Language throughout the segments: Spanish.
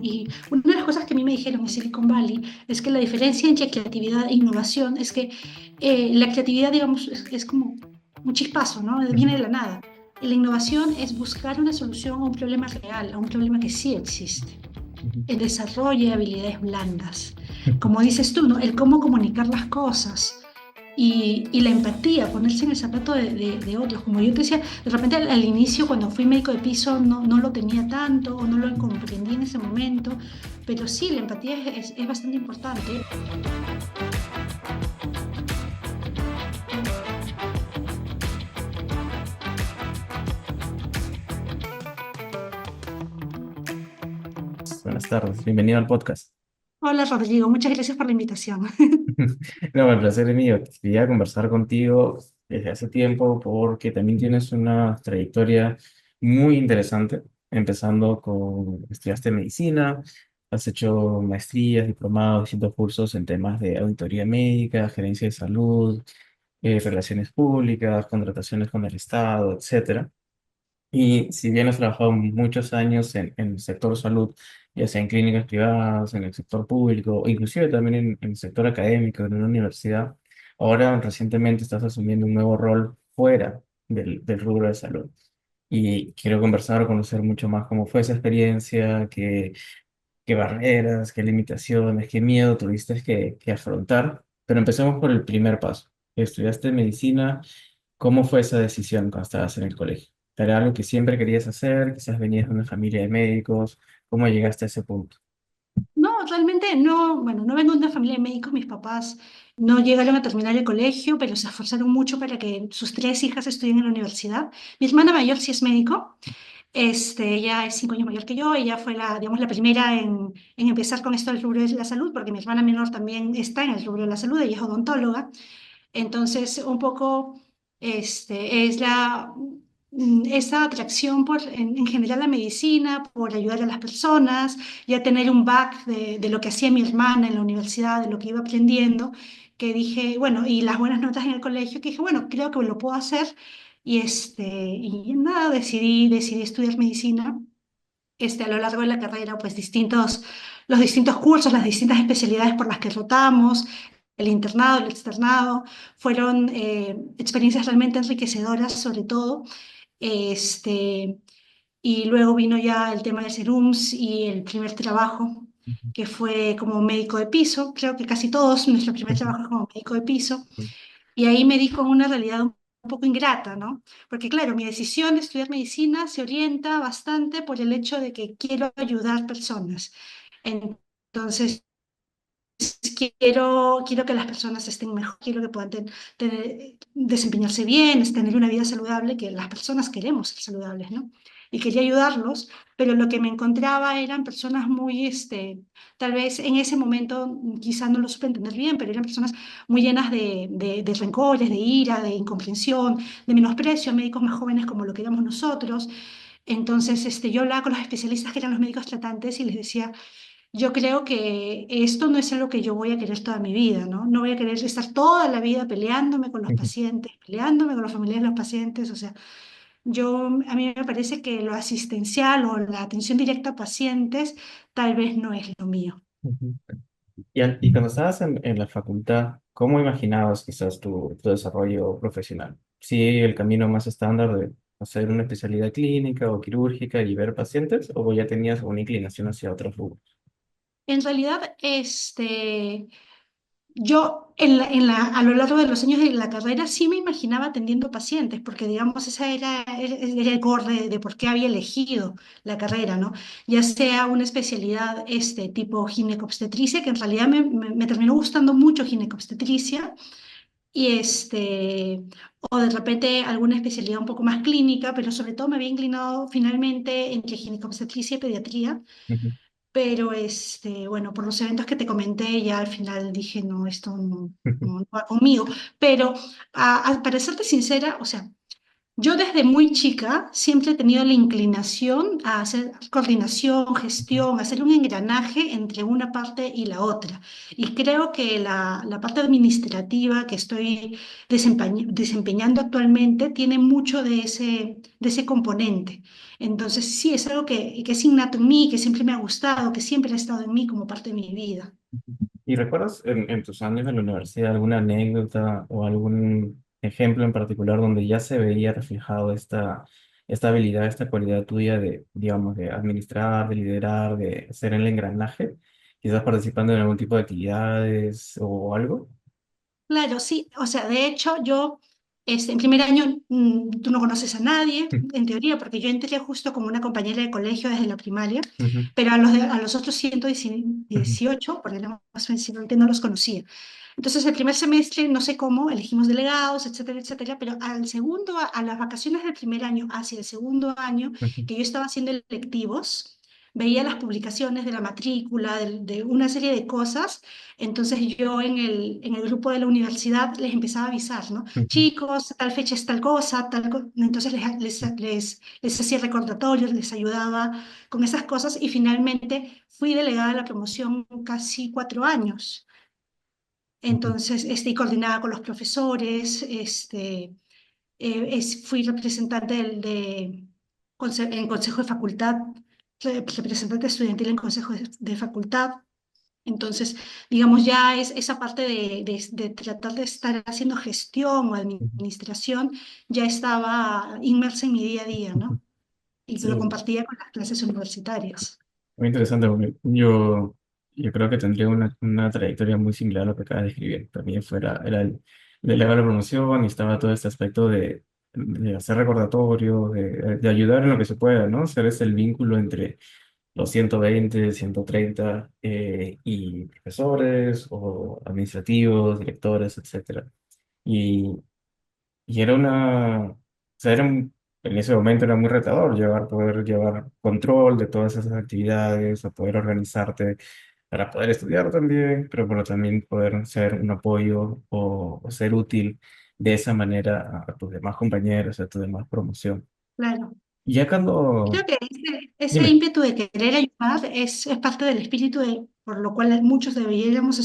Y una de las cosas que a mí me dijeron en Silicon Valley es que la diferencia entre creatividad e innovación es que la creatividad, digamos, es como un chispazo, ¿no? Viene de Ujú, la nada. Y la innovación es buscar una solución a un problema real, a un problema que sí existe. ujú. El desarrollo de habilidades blandas. Como dices tú, ¿no? El cómo comunicar las cosas. Y la empatía, ponerse en el zapato de otros. Como yo te decía, de repente al inicio, cuando fui médico de piso, no lo tenía tanto o no lo comprendí en ese momento, pero sí, la empatía es bastante importante. Buenas tardes, bienvenido al podcast. Hola Rodrigo, muchas gracias por la invitación. No, el placer es mío. Quería conversar contigo desde hace tiempo porque también tienes una trayectoria muy interesante, empezando con, estudiaste medicina, has hecho maestrías, diplomados, distintos cursos en temas de auditoría médica, gerencia de salud, relaciones públicas, contrataciones con el Estado, etcétera. Y si bien has trabajado muchos años en el sector salud, ya sea en clínicas privadas, en el sector público, o inclusive también en el sector académico, en una universidad, ahora recientemente estás asumiendo un nuevo rol fuera del rubro de salud. Y quiero conversar, conocer mucho más cómo fue esa experiencia, qué barreras, qué limitaciones, qué miedo tuviste que afrontar. Pero empecemos por el primer paso. Estudiaste medicina. ¿Cómo fue esa decisión cuando estabas en el colegio? ¿Era algo que siempre querías hacer? Quizás venías de una familia de médicos. ¿Cómo llegaste a ese punto? No, realmente no, bueno, no vengo de una familia de médicos, mis papás no llegaron a terminar el colegio, pero se esforzaron mucho para que sus tres hijas estudien en la universidad. Mi hermana mayor sí es médico. Ella es 5 años mayor que yo, ella fue la, digamos, la primera en empezar con esto del rubro de la salud, porque mi hermana menor también está en el rubro de la salud, ella es odontóloga. Entonces, un poco es esa atracción por, en general, la medicina, por ayudar a las personas, ya tener un back de lo que hacía mi hermana en la universidad, de lo que iba aprendiendo, que dije, bueno, y las buenas notas en el colegio, que dije, bueno, creo que lo puedo hacer. Y nada, decidí estudiar medicina. A lo largo de la carrera, pues los distintos cursos, las distintas especialidades por las que rotamos, el internado, el externado, fueron experiencias realmente enriquecedoras, sobre todo. Este, y luego vino ya el tema de serums y el primer trabajo, que fue como médico de piso. Creo que casi todos, nuestro primer trabajo es como médico de piso. Y ahí me di con una realidad un poco ingrata, ¿no? Porque claro, mi decisión de estudiar medicina se orienta bastante por el hecho de que quiero ayudar personas. Entonces, quiero que las personas estén mejor, quiero que puedan desempeñarse bien, tener una vida saludable, que las personas queremos ser saludables, ¿no? Y quería ayudarlos, pero lo que me encontraba eran personas muy, tal vez en ese momento quizás no lo supe entender bien, pero eran personas muy llenas de rencores, de ira, de incomprensión, de menosprecio a médicos más jóvenes como lo que éramos nosotros. Entonces, yo hablaba con los especialistas que eran los médicos tratantes y les decía, yo creo que esto no es algo que yo voy a querer toda mi vida, ¿no? No voy a querer estar toda la vida peleándome con los pacientes, peleándome con los familiares de los pacientes. O sea, a mí me parece que lo asistencial o la atención directa a pacientes tal vez no es lo mío. Ujú. Y cuando estabas en la facultad, ¿cómo imaginabas quizás tu desarrollo profesional? ¿Sí el camino más estándar de hacer una especialidad clínica o quirúrgica y ver pacientes? ¿O ya tenías una inclinación hacia otros rubros? En realidad, yo a lo largo de los años de la carrera sí me imaginaba atendiendo pacientes, porque digamos, era el core de por qué había elegido la carrera, ¿no? Ya sea una especialidad tipo ginecobstetricia, que en realidad me terminó gustando mucho ginecobstetricia, o de repente alguna especialidad un poco más clínica, pero sobre todo me había inclinado finalmente entre ginecobstetricia y pediatría. Ujú, Pero bueno, por los eventos que te comenté, ya al final dije, no, esto no va conmigo. Pero para serte sincera, o sea, Yo desde muy chica siempre he tenido la inclinación a hacer coordinación, gestión, hacer un engranaje entre una parte y la otra. Y creo que la parte administrativa que estoy desempeñando actualmente tiene mucho de ese componente. Entonces, sí, es algo que es innato en mí, que siempre me ha gustado, que siempre ha estado en mí como parte de mi vida. ¿Y recuerdas en tus años en la universidad alguna anécdota o algún ejemplo en particular donde ya se veía reflejado esta habilidad, esta cualidad tuya de, digamos, de administrar, de liderar, de ser el engranaje? Quizás participando en algún tipo de actividades o algo. Claro, sí, o sea, de hecho yo en primer año tú no conoces a nadie, en teoría, porque yo entré justo como una compañera de colegio desde la primaria, Ujú, pero a los otros ujú, 118, porque éramos principalmente, no los conocía. Entonces el primer semestre, no sé cómo, elegimos delegados, etcétera, etcétera, pero al segundo, a las vacaciones del primer año, hacia el segundo año, ujú, que yo estaba haciendo electivos, veía las publicaciones de la matrícula, de una serie de cosas. Entonces yo en el grupo de la universidad les empezaba a avisar, ¿no? ujú, Chicos, tal fecha es tal cosa, Entonces les hacía recordatorios, les ayudaba con esas cosas y finalmente fui delegada de la promoción casi 4 años. ujú, Entonces, y coordinaba con los profesores, fui representante en consejo de facultad, representante estudiantil en consejo de facultad. Entonces, digamos, ya es esa parte de tratar de estar haciendo gestión o ujú. administración, ya estaba inmersa en mi día a día, ¿no? Y lo Sí, compartía con las clases universitarias. muy interesante porque yo creo que tendría una trayectoria muy similar a lo que acabas de describir. También era el delegado de la promoción y estaba todo este aspecto de hacer recordatorio, de ayudar en lo que se pueda, ¿no? Ser ese el vínculo entre los 120, 130 y profesores o administrativos, directores, etcétera. Y era o sea, en ese momento era muy retador poder llevar control de todas esas actividades, o poder organizarte para poder estudiar también, pero también poder ser un apoyo o ser útil de esa manera a tus demás compañeros, a tu demás promoción. Claro. Y ya cuando, Creo que ese dime. ímpetu de querer ayudar es parte del espíritu por lo cual muchos decidimos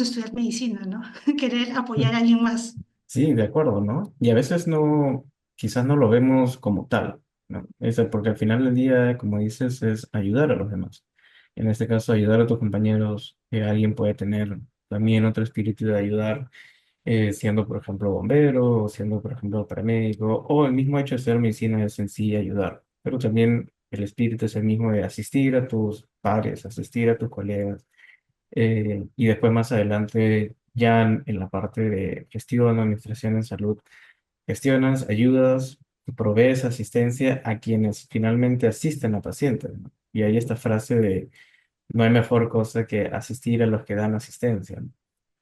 estudiar medicina, ¿no? Querer apoyar a alguien más. Sí, de acuerdo, ¿no? Y a veces no, quizás no lo vemos como tal, ¿no? Porque al final del día, como dices, es ayudar a los demás. En este caso, ayudar a tus compañeros, que alguien puede tener también otro espíritu de ayudar, siendo, por ejemplo, bombero, o siendo, por ejemplo, paramédico, o el mismo hecho de estudiar medicina es en sí ayudar, pero también el espíritu es el mismo de asistir a tus pares, asistir a tus colegas y después más adelante, ya en la parte de gestión, administración en salud, gestionas, ayudas, provees asistencia a quienes finalmente asisten a pacientes, ¿no? Y hay esta frase de, no hay mejor cosa que asistir a los que dan asistencia, ¿no?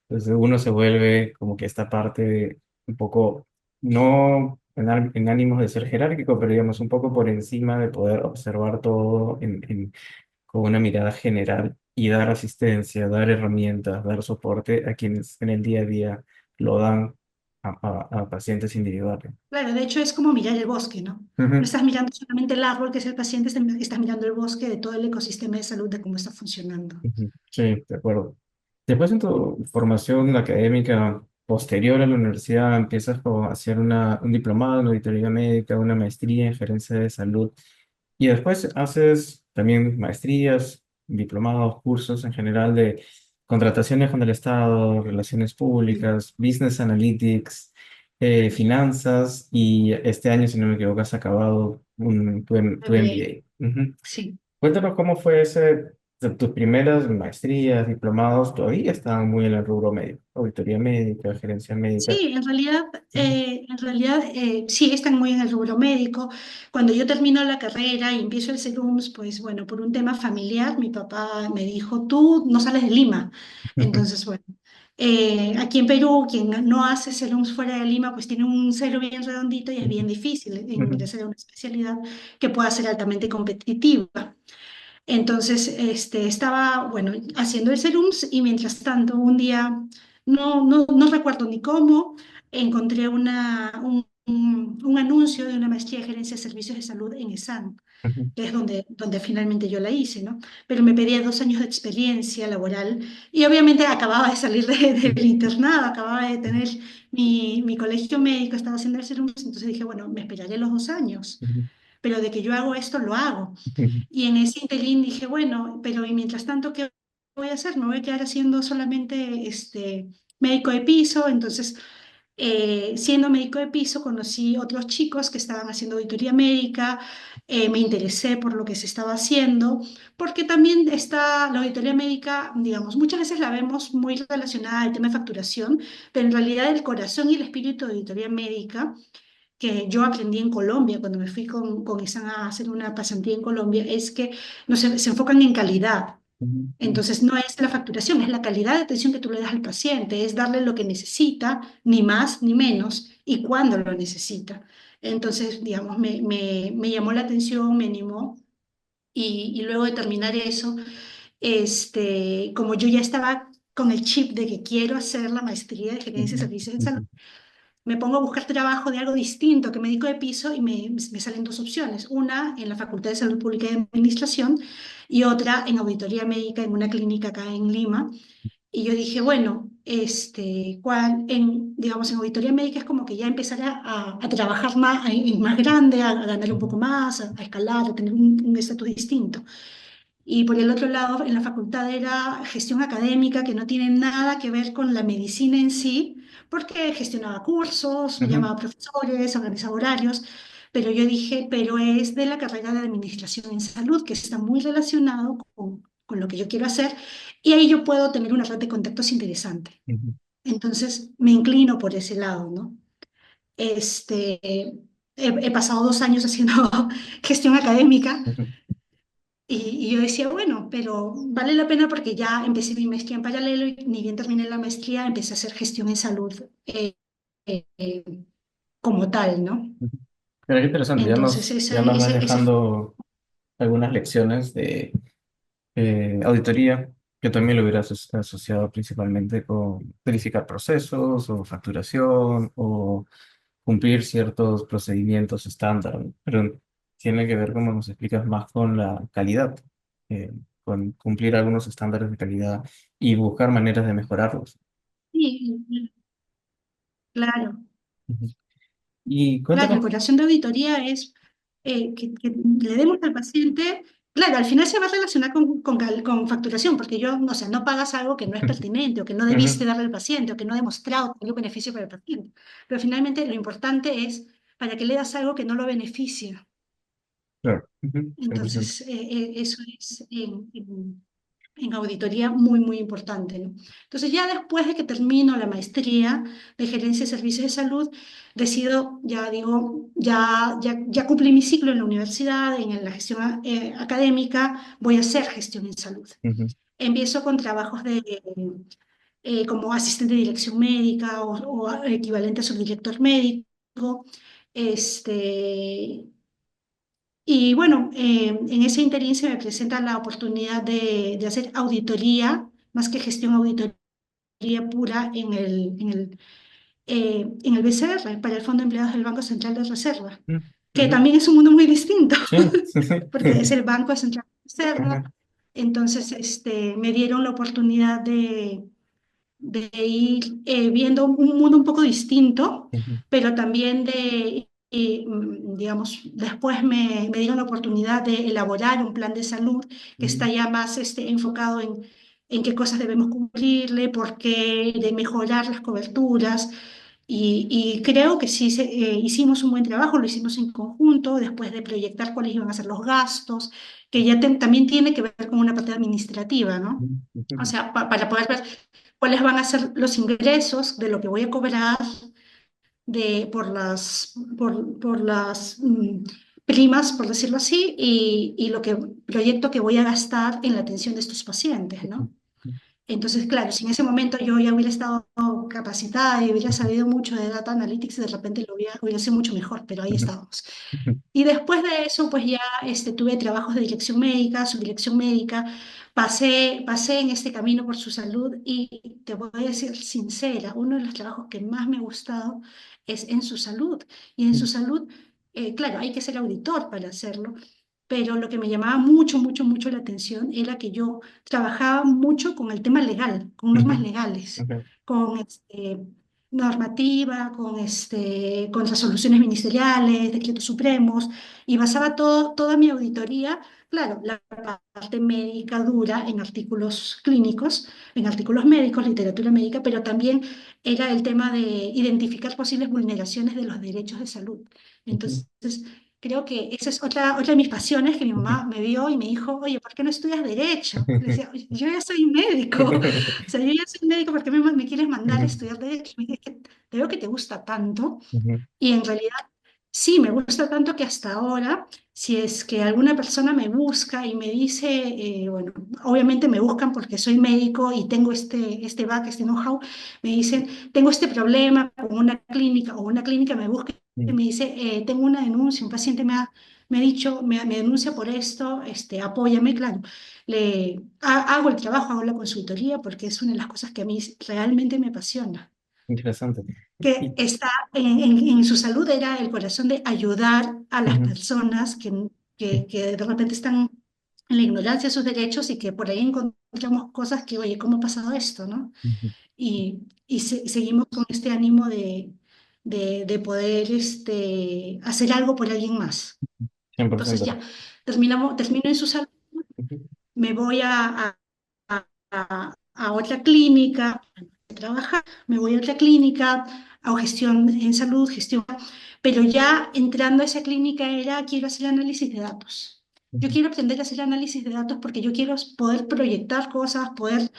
Entonces uno se vuelve como que esta parte un poco, no en ánimos de ser jerárquico, pero digamos un poco por encima de poder observar todo con una mirada general y dar asistencia, dar herramientas, dar soporte a quienes en el día a día lo dan a pacientes individuales. Claro, de hecho es como mirar el bosque, ¿no? No Ujú, estás mirando solamente el árbol que es el paciente, estás mirando el bosque de todo el ecosistema de salud, de cómo está funcionando. ujú. Sí, de acuerdo. Después en tu formación académica posterior a la universidad empiezas a hacer un diplomado en auditoría médica, una maestría en gerencia de salud y después haces también maestrías, diplomados, cursos en general de contrataciones con el Estado, relaciones Sí. públicas, business analytics, finanzas y este año, si no me equivoco, has acabado tu MBA. MBA. Ujú. Sí. Cuéntanos cómo fue tus primeras maestrías, diplomados, todavía estaban muy en el rubro médico, auditoría médica, gerencia médica. Sí, Ujú, sí están muy en el rubro médico. Cuando yo termino la carrera y empiezo el SELUMS, pues bueno, por un tema familiar, mi papá me dijo, tú no sales de Lima. Entonces, bueno, aquí en Perú, quien no hace SELUMS fuera de Lima, pues tiene un cero bien redondito y es bien difícil ujú, ingresar a una especialidad que pueda ser altamente competitiva. Entonces, estaba, bueno, haciendo el serums y mientras tanto, un día, no recuerdo ni cómo, encontré un anuncio de una maestría de gerencia de servicios de salud en ESAN, ujú, que es donde finalmente yo la hice, ¿no? Pero me pedía 2 años de experiencia laboral y obviamente acababa de salir del internado, acababa de tener mi colegio médico, estaba haciendo el servicio, entonces dije, bueno, me esperaré los 2 años, ujú, pero de que yo hago esto, lo hago. ujú, Y en ese interín dije, bueno, pero y mientras tanto, ¿qué voy a hacer? Me voy a quedar haciendo solamente médico de piso, entonces siendo médico de piso, conocí otros chicos que estaban haciendo auditoría médica, me interesé por lo que se estaba haciendo, porque también está la auditoría médica, digamos, muchas veces la vemos muy relacionada al tema de facturación, pero en realidad el corazón y el espíritu de auditoría médica que yo aprendí en Colombia, cuando me fui con Isan a hacer una pasantía en Colombia, es que no se enfocan en calidad. ujú, Entonces, no es la facturación, es la calidad de atención que tú le das al paciente, es darle lo que necesita, ni más ni menos, y cuándo lo necesita. Entonces, digamos, me llamó la atención, me animó, y luego de terminar eso, como yo ya estaba con el chip de que quiero hacer la maestría de gerencia de ujú, servicios de salud, ujú, me pongo a buscar trabajo de algo distinto que médico de piso y me salen 2 opciones. Una en la Facultad de Salud Pública y Administración y otra en auditoría médica en una clínica acá en Lima. Y yo dije, bueno, digamos, en auditoría médica es como que ya empezar a trabajar más, más grande, a ganar un ujú, poco más, a escalar, a tener un estatus distinto. Y por el otro lado, en la facultad era gestión académica, que no tiene nada que ver con la medicina en sí, porque gestionaba cursos, me ujú, llamaba profesores, organizaba horarios, pero yo dije, pero es de la carrera de administración en salud, que está muy relacionado con lo que yo quiero hacer, y ahí yo puedo tener una red de contactos interesante. ujú, Entonces me inclino por ese lado, ¿no? He pasado 2 años haciendo gestión académica ujú, y yo decía, bueno, pero vale la pena porque ya empecé mi maestría en paralelo y ni bien terminé la maestría, empecé a hacer gestión en salud eh, eh, como tal, ¿no? ujú. Pero qué interesante, Entonces, ya nos vas dejando algunas lecciones de auditoría, que también lo hubieras asociado principalmente con verificar procesos o facturación o cumplir ciertos procedimientos estándar, ¿no? Pero tiene que ver, como nos explicas, más con la calidad, eh, con cumplir algunos estándares de calidad y buscar maneras de mejorarlos. sí, claro. Ujú. Y Claro, el cuéntanos. corazón de auditoría es que le demos al paciente, claro, al final se va a relacionar con facturación, porque yo, o sea, no pagas algo que no es pertinente o que no debiste Ujú, darle al paciente o que no ha demostrado tener un beneficio para el paciente. Pero finalmente lo importante es para que le das algo que no lo beneficia. claro, ujú, 100%. Entonces, eso es en auditoría muy, muy importante, ¿no? Entonces, ya después de que termino la maestría de gerencia de servicios de salud, decido, ya digo, ya cumplí mi ciclo en la universidad, en la gestión académica, voy a hacer gestión en salud. Ujú, Empiezo con trabajos como asistente de dirección médica o equivalente a subdirector médico. Este, y bueno, en ese interín se me presenta la oportunidad de hacer auditoría, más que gestión auditoría pura en el BCR, para el Fondo de Empleados del Banco Central de Reserva, ujú, que ujú. también es un mundo muy distinto, Sí, sí, sí. porque es el Banco Central de Reserva. Ajá, Entonces, me dieron la oportunidad de ir viendo un mundo un poco distinto, ujú, pero también digamos, después me dieron la oportunidad de elaborar un plan de salud que ujú, está ya más enfocado en qué cosas debemos cumplirle, por qué, de mejorar las coberturas. Y creo que sí hicimos un buen trabajo, lo hicimos en conjunto, después de proyectar cuáles iban a ser los gastos, que ya también tiene que ver con una parte administrativa, ¿no? ujú, O ujú, sea, para poder ver cuáles van a ser los ingresos de lo que voy a cobrar por las primas, por decirlo así, y lo que proyecto que voy a gastar en la atención de estos pacientes, ujú. ¿no? Entonces, claro, si en ese momento yo ya hubiera estado capacitada y hubiera sabido mucho de Data Analytics, de repente hubiera sido mucho mejor, pero ahí estábamos. Y después de eso, pues ya tuve trabajos de dirección médica, subdirección médica, pasé en este camino por su salud y te voy a decir sincera, uno de los trabajos que más me ha gustado es en su salud. Y en su salud, claro, hay que ser auditor para hacerlo, pero lo que me llamaba mucho, mucho, mucho la atención era que yo trabajaba mucho con el tema legal, con normas legales, Okay. con normativa, con resoluciones ministeriales, decretos supremos, y basaba toda mi auditoría, claro, la parte médica dura en artículos clínicos, en artículos médicos, literatura médica, pero también era el tema de identificar posibles vulneraciones de los derechos de salud. Ujú, Entonces, creo que esa es otra de mis pasiones, que mi ujú, mamá me vio y me dijo, oye, ¿por qué no estudias derecho? Le decía, "Oye, yo ya soy médico, o sea, yo ya soy médico, ¿por qué me quieres mandar a ujú, estudiar derecho?" Me dije, "Es que te veo que te gusta tanto", ujú, y en realidad sí, me gusta tanto que hasta ahora, si es que alguna persona me busca y me dice, bueno, obviamente me buscan porque soy médico y tengo este back, este know-how, me dicen, tengo este problema con una clínica, o una clínica me busca y ujú. me dice, tengo una denuncia, un paciente me ha dicho, me denuncia por esto, apóyame, claro. Hago el trabajo, hago la consultoría porque es una de las cosas que a mí realmente me apasiona, Interesante. que Y- está en su salud, era el corazón de ayudar a las ujú, personas que de repente están en la ignorancia de sus derechos y que por ahí encontramos cosas que, oye, ¿cómo ha pasado esto, no? ujú, Y seguimos con este ánimo de poder hacer algo por alguien más. Entonces 100%. ya, termino en su salud, Ujú, me voy a otra clínica a trabajar, me voy a otra clínica, hago gestión en salud, gestión, pero ya entrando a esa clínica era, quiero hacer análisis de datos. Yo ujú. quiero aprender a hacer análisis de datos porque yo quiero poder proyectar cosas, poder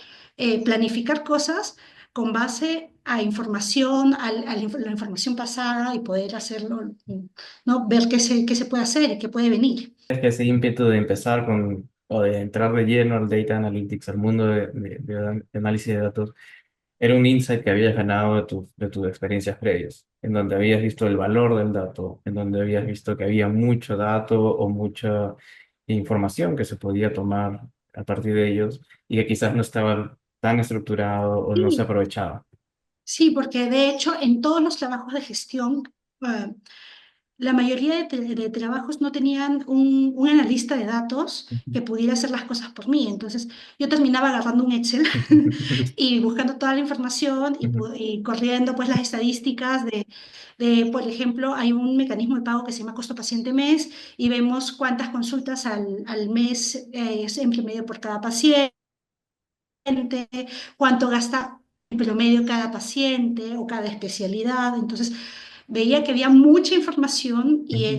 planificar cosas con base a información, la información pasada y poder hacerlo, ¿no? Ver qué se puede hacer y qué puede venir. Es que ese ímpetu de empezar con, o de entrar de lleno al Data Analytics, al mundo de análisis de datos, era un insight que habías ganado de tus experiencias previas, en donde habías visto el valor del dato, en donde habías visto que había mucho dato o mucha información que se podía tomar a partir de ellos y que quizás no estaba tan estructurado o no se Sí, aprovechaba. sí, porque de hecho en todos los trabajos de gestión, eh, la mayoría de trabajos no tenían un analista de datos que pudiera hacer las cosas por mí. Entonces yo terminaba agarrando un Excel y buscando toda la información y corriendo pues las estadísticas por ejemplo, hay un mecanismo de pago que se llama costo paciente mes y vemos cuántas consultas al mes es en promedio por cada paciente, cuánto gasta en promedio cada paciente o cada especialidad. Entonces, veía que había mucha información y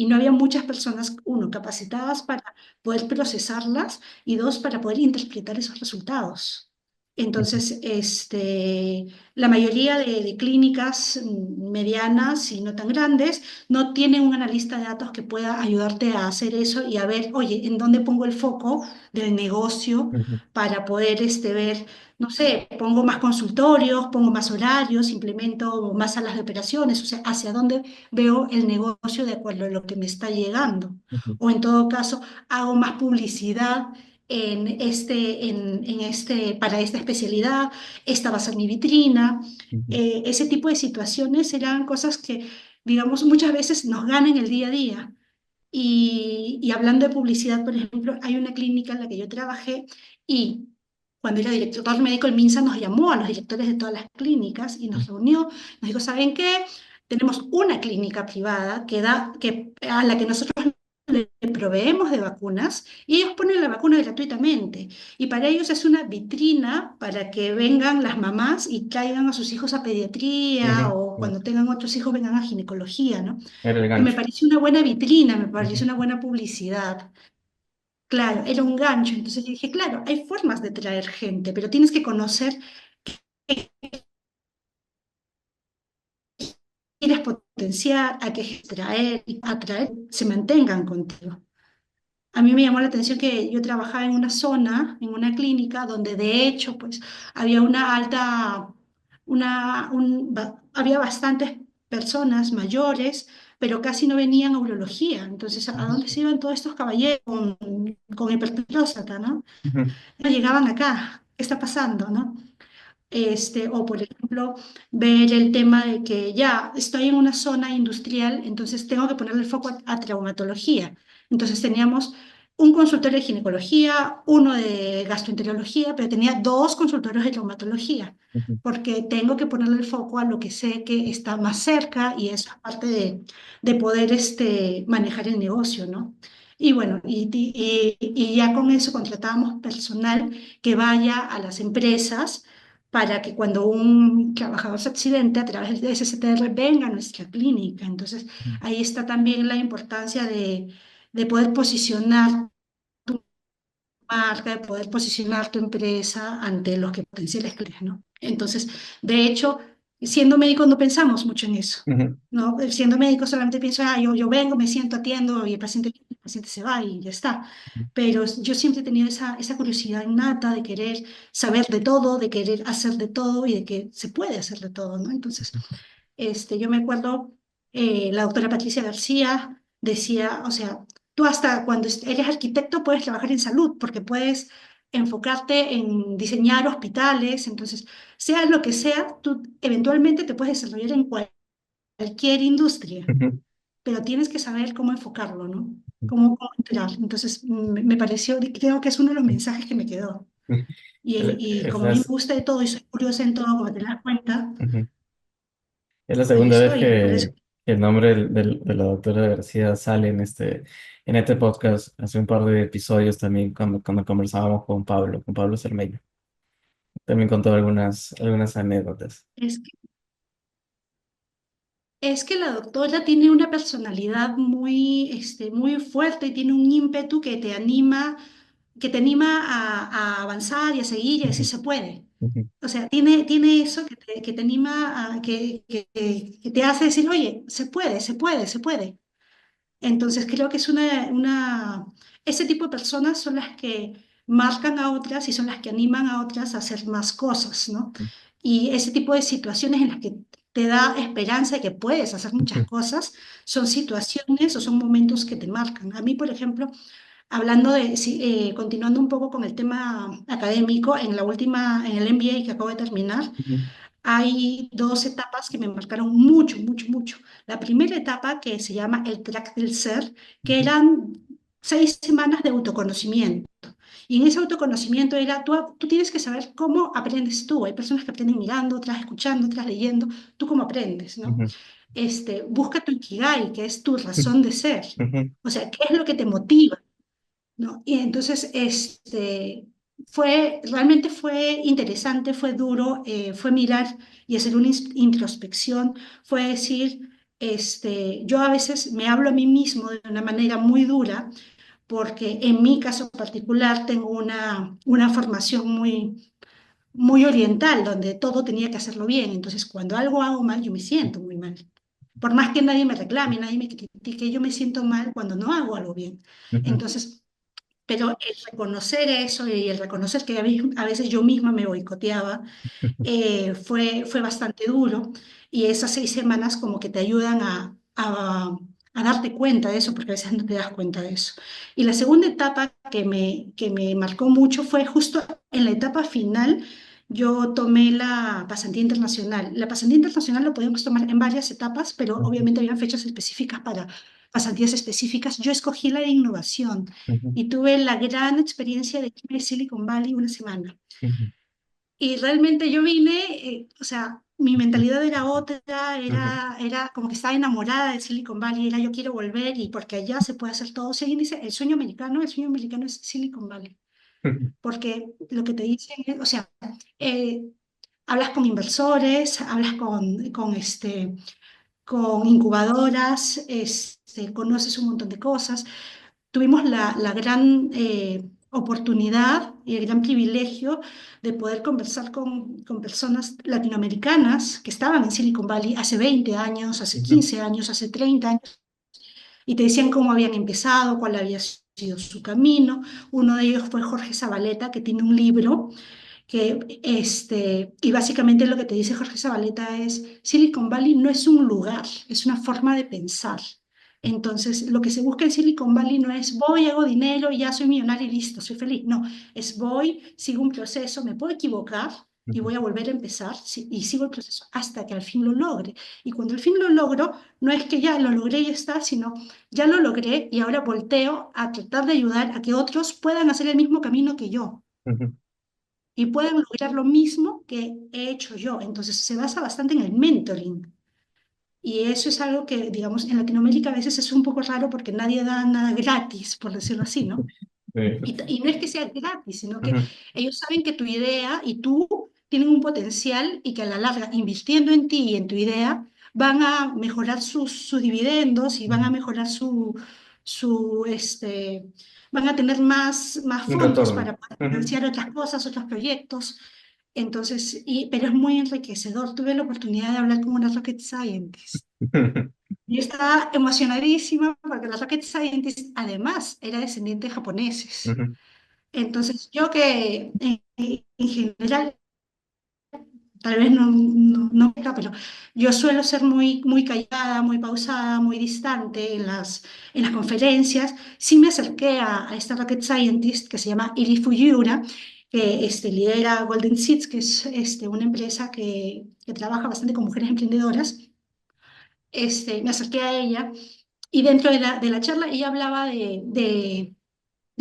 no había muchas personas, uno, capacitadas para poder procesarlas y dos, para poder interpretar esos resultados. Entonces, la mayoría de clínicas medianas y no tan grandes no tienen un analista de datos que pueda ayudarte a hacer eso y a ver, oye, ¿en dónde pongo el foco del negocio para poder ver, no sé, pongo más consultorios, pongo más horarios, implemento más salas de operaciones, o sea, hacia dónde veo el negocio de acuerdo a lo que me está llegando? O en todo caso, hago más publicidad para esta especialidad, esta va a ser mi vitrina. Ese tipo de situaciones eran cosas que, digamos, muchas veces nos ganan el día a día. Y hablando de publicidad, por ejemplo, hay una clínica en la que yo trabajé y cuando era director médico, el MINSA nos llamó a los directores de todas las clínicas y nos reunió, nos dijo, ¿saben qué? Tenemos una clínica privada a la que nosotros le proveemos de vacunas y ellos ponen la vacuna gratuitamente. Y para ellos es una vitrina para que vengan las mamás y traigan a sus hijos a pediatría o cuando tengan otros hijos vengan a ginecología, ¿no? Era el Y me gancho. pareció una buena vitrina, me pareció Ujú, una buena publicidad. Claro, era un gancho. Entonces yo dije, claro, hay formas de traer gente, pero tienes que conocer qué quieres potenciar, a qué traer, y atraer, se mantengan contigo. A mí me llamó la atención que yo trabajaba en una zona, en una clínica, donde de hecho, pues, había una alta, había bastantes personas mayores, pero casi no venían a urología. Entonces, ¿a dónde se iban todos estos caballeros con hiperpróstata, no? Ujú, No llegaban acá. ¿Qué está pasando, no? O por ejemplo, ver el tema de que ya estoy en una zona industrial, entonces tengo que ponerle el foco a traumatología. Entonces teníamos un consultorio de ginecología, uno de gastroenterología, pero tenía dos consultorios de traumatología, ujú, porque tengo que ponerle el foco a lo que sé que está más cerca y eso es parte de poder manejar el negocio, ¿no? Y bueno, y ya con eso contratábamos personal que vaya a las empresas para que cuando un trabajador se accidente a través de ese CTR venga a nuestra clínica. Entonces, ahí está también la importancia de poder posicionar tu marca, de poder posicionar tu empresa ante los que potenciales clientes, ¿no? Entonces, de hecho, siendo médico no pensamos mucho en eso, ujú, ¿no? Siendo médico solamente pienso, yo vengo, me siento, atiendo y el paciente se va y ya está. Pero yo siempre he tenido esa curiosidad innata de querer saber de todo, de querer hacer de todo y de que se puede hacer de todo, ¿no? Entonces, yo me acuerdo, la doctora Patricia García decía, o sea, tú hasta cuando eres arquitecto puedes trabajar en salud porque puedes enfocarte en diseñar hospitales, entonces, sea lo que sea, tú eventualmente te puedes desarrollar en cualquier industria, ujú, pero tienes que saber cómo enfocarlo, ¿no? ujú. Cómo entrar. Entonces, me pareció, creo que es uno de los mensajes que me quedó. Y como a mí me Estás, gusta de todo y soy curiosa en todo, como te das cuenta, ujú. Es la ahí segunda vez estoy. Por eso que el nombre de la doctora García sale en este podcast. Hace un par de episodios también cuando conversábamos con Pablo Cermeño. También contó algunas anécdotas. es Es que la doctora tiene una personalidad muy fuerte y tiene un ímpetu que te anima a avanzar y a seguir y a decir Ujú, se puede. ujú, O sea, tiene eso que te anima, que te hace decir, oye, se puede, se puede, se puede. Entonces creo que ese tipo de personas son las que marcan a otras y son las que animan a otras a hacer más cosas, ¿no? Y ese tipo de situaciones en las que te da esperanza de que puedes hacer muchas ujú, cosas, son situaciones o son momentos que te marcan. A mí, por ejemplo, hablando continuando un poco con el tema académico, en el MBA que acabo de terminar, ujú, hay dos etapas que me marcaron mucho, mucho, mucho. La primera etapa que se llama el track del ser, que ujú, eran 6 semanas de autoconocimiento. Y en ese autoconocimiento era, tú tienes que saber cómo aprendes tú. Hay personas que aprenden mirando, otras escuchando, otras leyendo. ¿Tú cómo aprendes, no? ujú, Busca tu ikigai, que es tu ujú, razón de ser. ujú, O sea, ¿qué es lo que te motiva? ¿No? Y entonces, realmente fue interesante, fue duro, fue mirar y hacer una introspección, fue decir, yo a veces me hablo a mí mismo de una manera muy dura, porque en mi caso particular tengo una formación muy oriental, donde todo tenía que hacerlo bien, entonces cuando algo hago mal, yo me siento muy mal. Por más que nadie me reclame, nadie me critique, yo me siento mal cuando no hago algo bien. ujú, Entonces, pero el reconocer eso y el reconocer que a veces yo misma me boicoteaba, fue bastante duro y esas 6 semanas como que te ayudan a darte cuenta de eso, porque a veces no te das cuenta de eso. Y la segunda etapa que me marcó mucho fue justo en la etapa final. Yo tomé la pasantía internacional. La pasantía internacional lo podíamos tomar en varias etapas, pero ujú, obviamente habían fechas específicas para pasantías específicas. Yo escogí la de innovación ujú, y tuve la gran experiencia de irme a Silicon Valley una semana. ujú, Y realmente yo vine, o sea, mi mentalidad era otra, ujú, era como que estaba enamorada de Silicon Valley, era yo quiero volver y porque allá se puede hacer todo. Si alguien dice el sueño americano es Silicon Valley, ujú, porque lo que te dicen es, o sea, eh, hablas con inversores, hablas con incubadoras, conoces un montón de cosas. Tuvimos la gran oportunidad y el gran privilegio de poder conversar con personas latinoamericanas que estaban en Silicon Valley hace 20 años, hace ujú, 15 años, hace 30 años, y te decían cómo habían empezado, cuál había sido sido su camino. Uno de ellos fue Jorge Zabaleta, que tiene un libro y básicamente lo que te dice Jorge Zabaleta es, Silicon Valley no es un lugar, es una forma de pensar. Entonces, lo que se busca en Silicon Valley no es voy, hago dinero y ya soy millonario y listo, soy feliz. No, es voy, sigo un proceso, me puedo equivocar y voy a volver a empezar y sigo el proceso hasta que al fin lo logre. Y cuando al fin lo logro, no es que ya lo logré y ya está, sino ya lo logré y ahora volteo a tratar de ayudar a que otros puedan hacer el mismo camino que yo Ujú. y puedan lograr lo mismo que he hecho yo. Entonces se basa bastante en el mentoring. Y eso es algo que, digamos, en Latinoamérica a veces es un poco raro porque nadie da nada gratis, por decirlo así, ¿no? Sí. Y no es que sea gratis, sino que Ujú. ellos saben que tu idea y tú tienen un potencial y que a la larga, invirtiendo en ti y en tu idea, van a mejorar sus dividendos y van a Ujú. mejorar su, van a tener más Un fondos retorno. para poder Ujú. financiar otras cosas, otros proyectos. Entonces, pero es muy enriquecedor. Tuve la oportunidad de hablar con una rocket scientist. Y estaba emocionadísima porque la rocket scientist además era descendiente de japoneses. Ujú. Entonces, yo que en general, tal vez no, pero yo suelo ser muy callada, muy pausada, muy distante en las conferencias. Sí me acerqué a esta rocket scientist que se llama Iri Fujiura, que lidera Golden Seeds, que es una empresa que trabaja bastante con mujeres emprendedoras. Me acerqué a ella y dentro de la charla ella hablaba de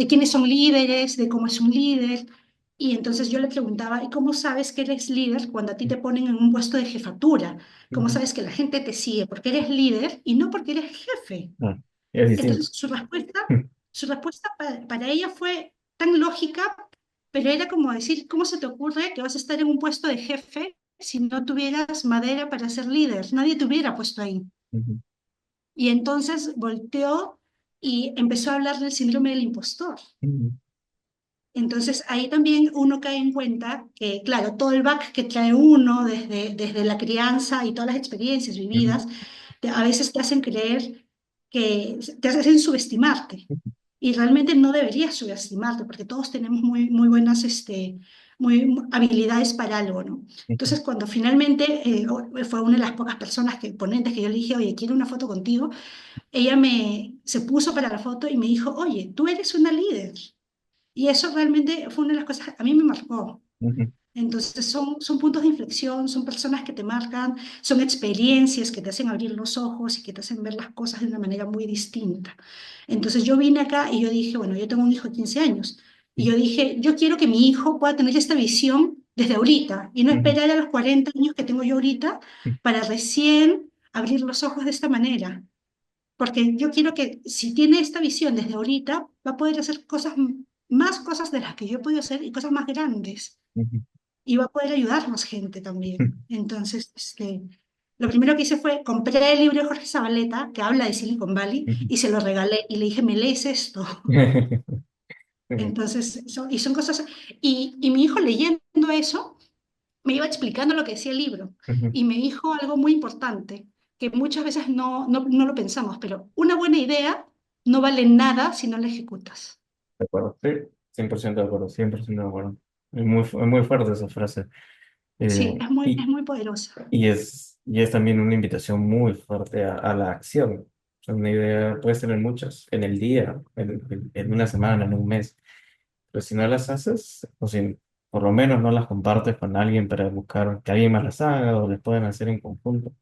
quiénes son líderes, de cómo es un líder. Y entonces yo le preguntaba, ¿y cómo sabes que eres líder cuando a ti te ponen en un puesto de jefatura? ¿Cómo Ujú. sabes que la gente te sigue? Porque eres líder y no porque eres jefe. Ah, es distinto. Entonces su respuesta para ella fue tan lógica, pero era como decir, ¿cómo se te ocurre que vas a estar en un puesto de jefe si no tuvieras madera para ser líder? Nadie te hubiera puesto ahí. Ujú. Y entonces volteó y empezó a hablar del síndrome del impostor. Ujú. Entonces ahí también uno cae en cuenta que, claro, todo el back que trae uno desde la crianza y todas las experiencias Ujú. vividas, a veces te hacen creer que te hacen subestimarte. Y realmente no deberías subestimarte porque todos tenemos muy buenas habilidades para algo, ¿no? Ujú. Entonces cuando finalmente fue una de las pocas personas ponentes que yo le dije, oye, quiero una foto contigo, ella se puso para la foto y me dijo, oye, tú eres una líder. Y eso realmente fue una de las cosas que a mí me marcó. Ujú. Entonces son puntos de inflexión, son personas que te marcan, son experiencias que te hacen abrir los ojos y que te hacen ver las cosas de una manera muy distinta. Entonces yo vine acá y yo dije, bueno, yo tengo un hijo de 15 años y yo dije, yo quiero que mi hijo pueda tener esta visión desde ahorita y no Ujú. esperar a los 40 años que tengo yo ahorita para recién abrir los ojos de esta manera. Porque yo quiero que si tiene esta visión desde ahorita, va a poder hacer más cosas de las que yo he podido hacer y cosas más grandes. Ujú. Y va a poder ayudar más gente también. Ujú. Entonces, lo primero que hice fue compré el libro de Jorge Zabaleta, que habla de Silicon Valley, y se lo regalé y le dije, ¿me lees esto? Ujú. Entonces, y son cosas. Y mi hijo leyendo eso, me iba explicando lo que decía el libro Ujú. y me dijo algo muy importante, que muchas veces no lo pensamos, pero una buena idea no vale nada si no la ejecutas. De acuerdo, sí, 100% de acuerdo, 100% de acuerdo. Es muy fuerte esa frase. Sí, Eh, es y, muy poderosa. y es también una invitación muy fuerte a la acción. O sea, una idea, puedes tener muchas en el día, en una semana, en un mes, pero si no las haces, o si por lo menos no las compartes con alguien para buscar que alguien más las haga o les puedan hacer en conjunto,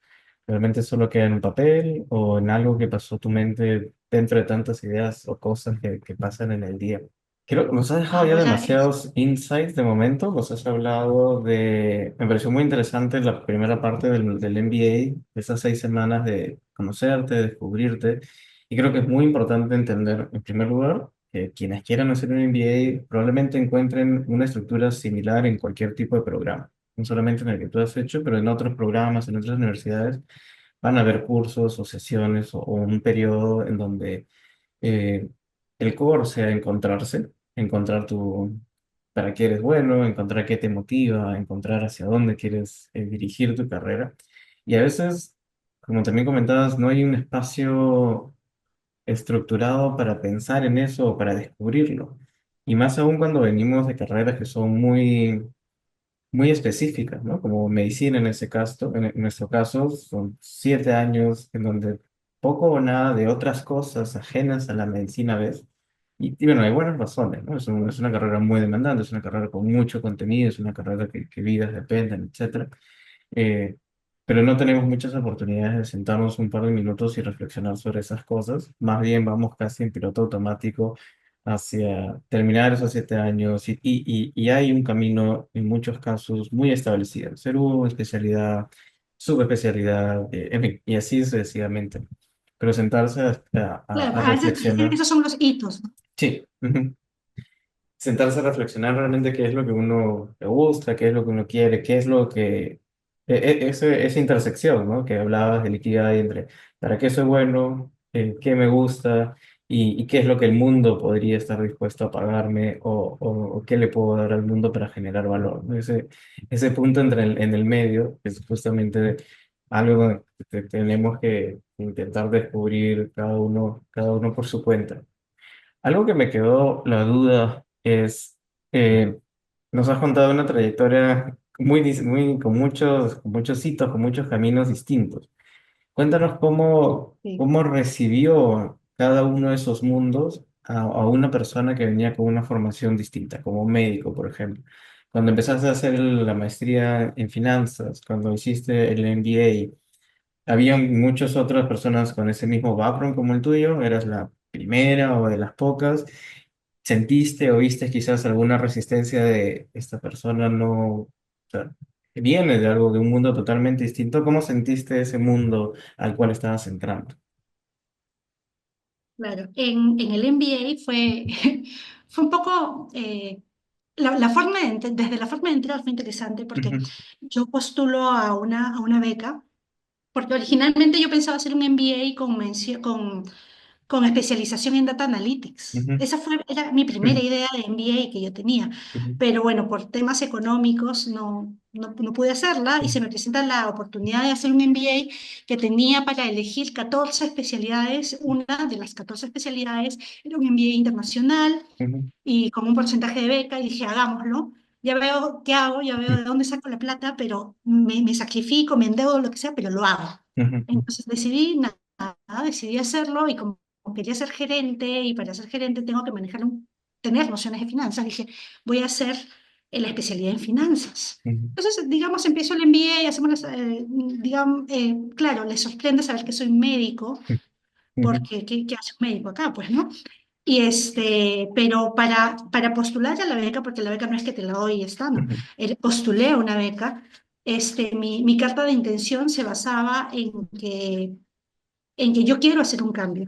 realmente solo queda en un papel o en algo que pasó tu mente dentro de tantas ideas o cosas que pasan en el día. Creo que nos has dejado ya Ahora demasiados insights de momento. Nos has hablado de... Me pareció muy interesante la primera parte del MBA, esas 6 semanas de conocerte, descubrirte. Y creo que es muy importante entender, en primer lugar, que quienes quieran hacer un MBA probablemente encuentren una estructura similar en cualquier tipo de programa. No solamente en el que tú has hecho, pero en otros programas, en otras universidades, van a haber cursos o sesiones o un periodo en donde eh, el core sea encontrarse, encontrar para qué eres bueno, encontrar qué te motiva, encontrar hacia dónde quieres dirigir tu carrera. Y a veces, como también comentabas, no hay un espacio estructurado para pensar en eso o para descubrirlo. Y más aún cuando venimos de carreras que son muy específicas, ¿no? Como medicina en ese caso, en nuestro caso, son 7 años en donde poco o nada de otras cosas ajenas a la medicina ves. Y bueno, hay buenas razones, ¿no? Es una carrera muy demandante, es una carrera con mucho contenido, es una carrera que vidas dependen, etcétera. Eh, pero no tenemos muchas oportunidades de sentarnos un par de minutos y reflexionar sobre esas cosas. Más bien vamos casi en piloto automático hacia terminar esos 7 años y hay un camino en muchos casos muy establecido. Ser una especialidad, subespecialidad, en fin, y así sucesivamente. Pero sentarse Claro, a a veces dicen que reflexionar. esos son los hitos, ¿no? Sí. Ujú. Sentarse a reflexionar realmente qué es lo que uno le gusta, qué es lo que uno quiere, qué es lo que... esa intersección, ¿no? Que hablabas de liquidez entre para qué soy bueno, qué me gusta y qué es lo que el mundo podría estar dispuesto a pagarme o qué le puedo dar al mundo para generar valor, ¿no? Ese punto entre en el medio es justamente algo que tenemos que intentar descubrir cada uno por su cuenta. Algo que me quedó la duda es, eh, nos has contado una trayectoria con muchos hitos, con muchos caminos distintos. Cuéntanos Sí. cómo recibió cada uno de esos mundos a una persona que venía con una formación distinta, como médico, por ejemplo. Cuando empezaste a hacer la maestría en finanzas, cuando hiciste el MBA, habían muchas otras personas con ese mismo background como el tuyo, eras la primera o de las pocas. ¿Sentiste o viste quizás alguna resistencia de esta persona no, o sea, que viene de algo, de un mundo totalmente distinto? ¿Cómo sentiste ese mundo al cual estabas entrando? Claro, en el MBA fue, fue un poco, la forma desde la forma de entrar fue interesante porque Ujú, yo postulo a una beca, porque originalmente yo pensaba hacer un MBA con especialización en Data Analytics. ujú, Era mi primera idea de MBA que yo tenía, ujú, pero bueno, por temas económicos no pude hacerla y se me presenta la oportunidad de hacer un MBA que tenía para elegir 14 especialidades. Una de las 14 especialidades era un MBA internacional ujú, y con un porcentaje de beca y dije, hagámoslo. Ya veo qué hago, ya veo de dónde saco la plata, pero me sacrifico, me endeudo, lo que sea, pero lo hago. ujú, Entonces decidí hacerlo y como quería ser gerente y para ser gerente tengo que tener nociones de finanzas, dije, voy a hacer la especialidad en finanzas. ujú, Entonces, digamos, empiezo el MBA y hacemos, digamos, claro, les sorprende saber que soy médico, ujú, porque ¿qué hace un médico acá? Pues, ¿no? Pero para postular a la beca, porque la beca no es que te la doy y está, ¿no? ujú, Postulé a una beca, mi carta de intención se basaba en que yo quiero hacer un cambio,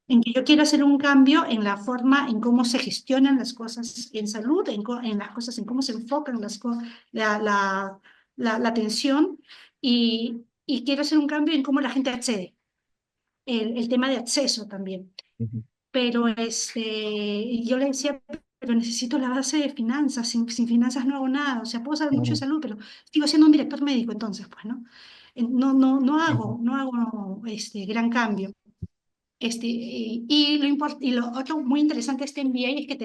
en que yo quiero hacer un cambio en la forma en cómo se gestionan las cosas en salud, en las cosas, en cómo se enfocan la, la, la atención y quiero hacer un cambio en cómo la gente accede, el tema de acceso también. ujú, Pero yo le decía, pero necesito la base de finanzas, sin finanzas no hago nada, o sea, puedo saber mucho de ujú, salud, pero sigo siendo un director médico entonces, pues, ¿no? ujú, No hago gran cambio. Y lo otro muy interesante de este MBA es que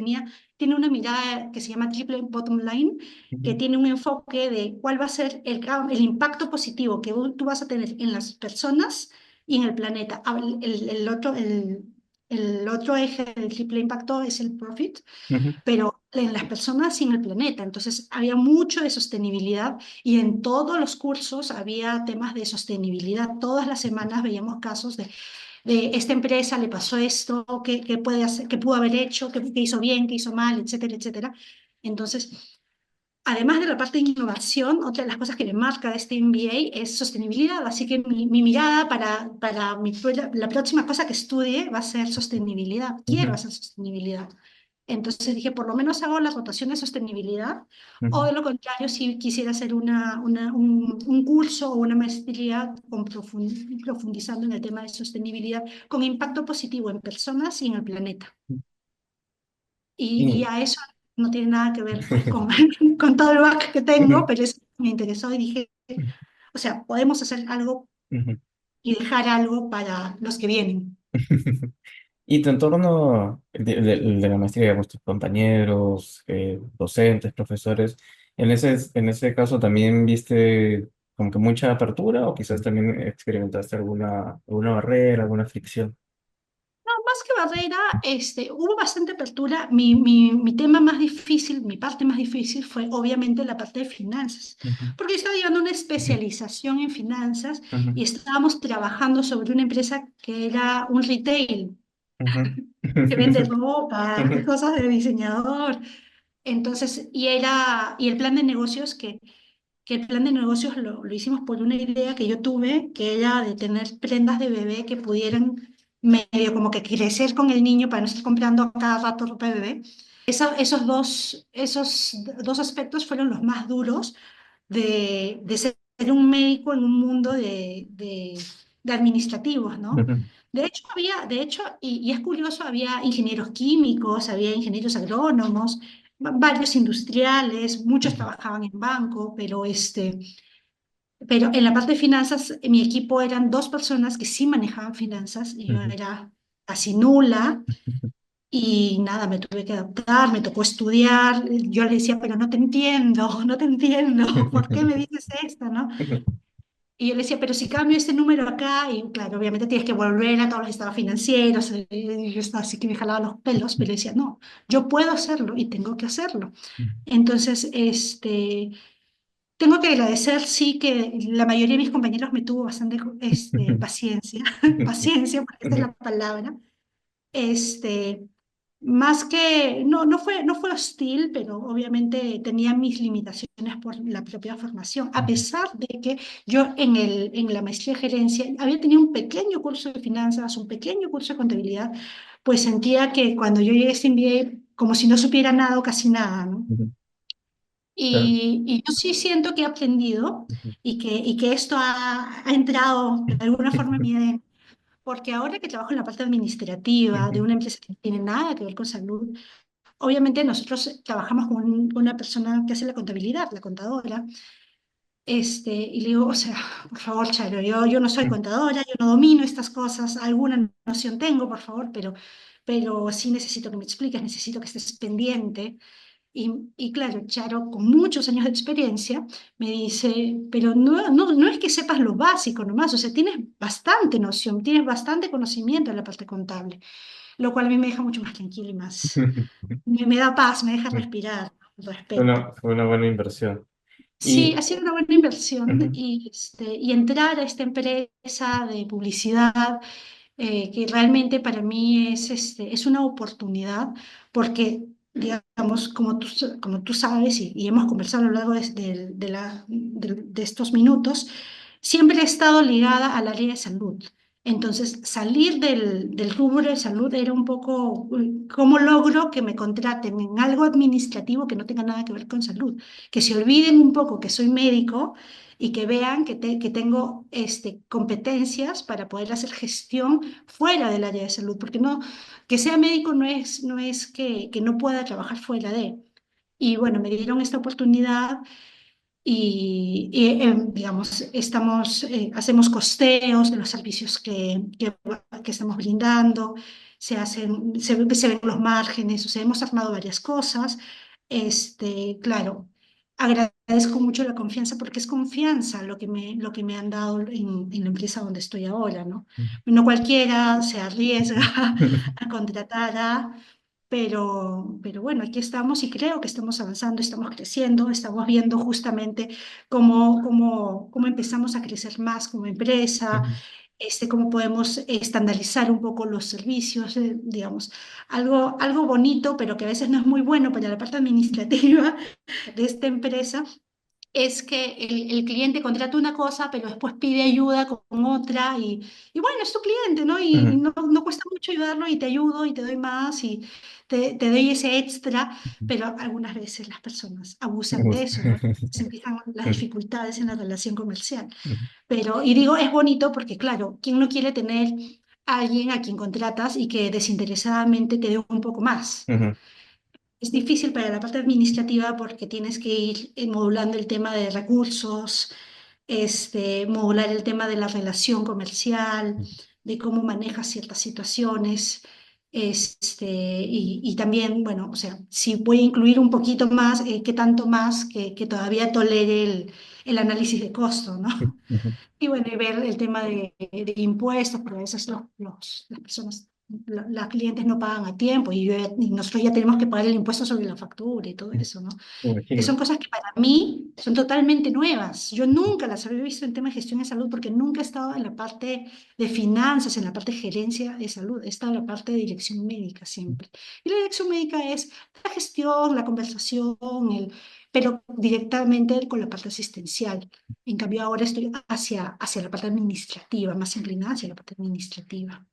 tiene una mirada que se llama Triple Bottom Line, que ujú, tiene un enfoque de cuál va a ser el impacto positivo que tú vas a tener en las personas y en el planeta. El otro eje del triple impacto es el profit, ujú, pero en las personas y en el planeta. Entonces había mucho de sostenibilidad y en todos los cursos había temas de sostenibilidad. Todas las semanas veíamos casos de esta empresa le pasó esto, qué puede hacer, qué pudo haber hecho, qué hizo bien, qué hizo mal, etcétera, etcétera. Entonces, además de la parte de innovación, otra de las cosas que me marca este MBA es sostenibilidad. Así que mi mirada la próxima cosa que estudie va a ser sostenibilidad. Quiero ujú, hacer sostenibilidad. Entonces dije, por lo menos hago la rotación de sostenibilidad, o ujú, de lo contrario, si quisiera hacer un curso o una maestría profundizando en el tema de sostenibilidad con impacto positivo en personas y en el planeta. Y ujú. a eso no tiene nada que ver pues con todo el back que tengo, pero eso me interesó y dije, o sea, podemos hacer algo Ujú, ujú. y dejar algo para los que vienen. ¿Y tu entorno de la maestría, digamos, tus compañeros, docentes, profesores, en ese caso también viste como que mucha apertura o quizás también experimentaste alguna barrera, alguna fricción? No, más que barrera, hubo bastante apertura. Mi tema más difícil, mi parte más difícil fue obviamente la parte de finanzas, Ujú, porque yo estaba llevando una especialización en finanzas ujú, y estábamos trabajando sobre una empresa que era un retail, ujú. que vende ropa, cosas de diseñador. Entonces, y el plan de negocios que el plan de negocios lo hicimos por una idea que yo tuve, que era de tener prendas de bebé que pudieran medio como que crecer con el niño para no estar comprando a cada rato ropa de bebé. Esos dos aspectos fueron los más duros de ser un médico en un mundo de administrativos, ¿no? Ujú, De hecho, y es curioso, había ingenieros químicos, había ingenieros agrónomos, varios industriales, muchos ujú, trabajaban en banco, pero en la parte de finanzas, mi equipo eran dos personas que sí manejaban finanzas y yo ujú, era casi nula. Y nada, me tuve que adaptar, me tocó estudiar. Yo le decía, pero no te entiendo, no te entiendo, ¿por qué me dices esto, no? ujú, Y yo le decía, pero si cambio este número acá, y claro, obviamente tienes que volver a todos los estados financieros. Y yo estaba así que me jalaba los pelos, pero le decía, no, yo puedo hacerlo y tengo que hacerlo. Entonces, tengo que agradecer, sí, que la mayoría de mis compañeros me tuvo bastante paciencia, paciencia, porque esa es la palabra. Este, Más que, no fue hostil, pero obviamente tenía mis limitaciones por la propia formación, a ujú, pesar de que yo en la maestría de gerencia había tenido un pequeño curso de finanzas, un pequeño curso de contabilidad, pues sentía que cuando yo llegué a este MBA, como si no supiera nada o casi nada, ¿no? ujú. Claro. Y yo sí siento que he aprendido Ujú, y que esto ha entrado de alguna forma en mi ADN, porque ahora que trabajo en la parte administrativa de ujú, una empresa que no tiene nada que ver con salud, obviamente nosotros trabajamos con una persona que hace la contabilidad, la contadora, y le digo, o sea, por favor, Charo, yo no soy contadora, yo no domino estas cosas, alguna noción tengo, por favor, pero sí necesito que me expliques, necesito que estés pendiente. Y claro, Charo, con muchos años de experiencia, me dice, pero no es que sepas lo básico nomás, o sea, tienes bastante noción, tienes bastante conocimiento en la parte contable, lo cual a mí me deja mucho más tranquila y más, me da paz, me deja ujú. respirar al respecto. Fue una buena inversión. Sí, ha Y, sido una buena inversión ujú, y entrar a esta empresa de publicidad, que realmente para mí es una oportunidad, porque, digamos, como tú sabes y hemos conversado a lo largo de estos minutos, siempre he estado ligada al área de salud. Entonces, salir del rubro de salud era un poco, ¿cómo logro que me contraten en algo administrativo que no tenga nada que ver con salud? Que se olviden un poco que soy médico y que vean que tengo competencias para poder hacer gestión fuera del área de salud, porque no, que sea médico no es que no pueda trabajar fuera de. Y bueno, me dieron esta oportunidad digamos, hacemos costeos de los servicios que estamos brindando, se ven los márgenes, o sea, hemos armado varias cosas. Claro, agradezco mucho la confianza porque es confianza lo que me han dado en la empresa donde estoy ahora, ¿no? No cualquiera se arriesga a contratar pero bueno, aquí estamos y creo que estamos avanzando, estamos creciendo, estamos viendo justamente cómo empezamos a crecer más como empresa, ujú, cómo podemos estandarizar un poco los servicios, digamos, algo bonito, pero que a veces no es muy bueno para la parte administrativa de esta empresa, es que el cliente contrata una cosa, pero después pide ayuda con otra y bueno, es tu cliente, ¿no? Y ujú, no cuesta mucho ayudarlo y te ayudo y te doy más y te doy ese extra, ujú. pero algunas veces las personas abusan Me de gusta. eso, ¿no? Se empiezan las dificultades en la relación comercial. Ujú, Y digo, es bonito porque, claro, ¿quién no quiere tener a alguien a quien contratas y que desinteresadamente te dé un poco más? ujú, Es difícil para la parte administrativa porque tienes que ir modulando el tema de recursos, modular el tema de la relación comercial, de cómo manejas ciertas situaciones. Y también, bueno, o sea, si voy a incluir un poquito más, qué tanto más que todavía tolere el análisis de costo, ¿no? Ujú. Y bueno, y ver el tema de impuestos, porque a veces las personas, las clientes no pagan a tiempo y nosotros ya tenemos que pagar el impuesto sobre la factura y todo eso, ¿no? Me Que imagino. son cosas que para mí son totalmente nuevas. Yo nunca las había visto en tema de gestión de salud porque nunca he estado en la parte de finanzas, en la parte de gerencia de salud. He estado en la parte de dirección médica siempre. Y la dirección médica es la gestión, la conversación, pero directamente con la parte asistencial. En cambio, ahora estoy hacia la parte administrativa, más inclinada hacia la parte administrativa.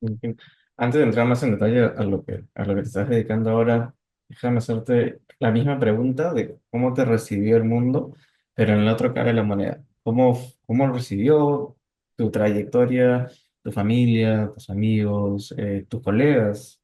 En fin, antes de entrar más en detalle a lo que te estás dedicando ahora, déjame hacerte la misma pregunta de cómo te recibió el mundo, pero en la otra cara de la moneda. ¿Cómo recibió tu trayectoria, tu familia, tus amigos, tus colegas,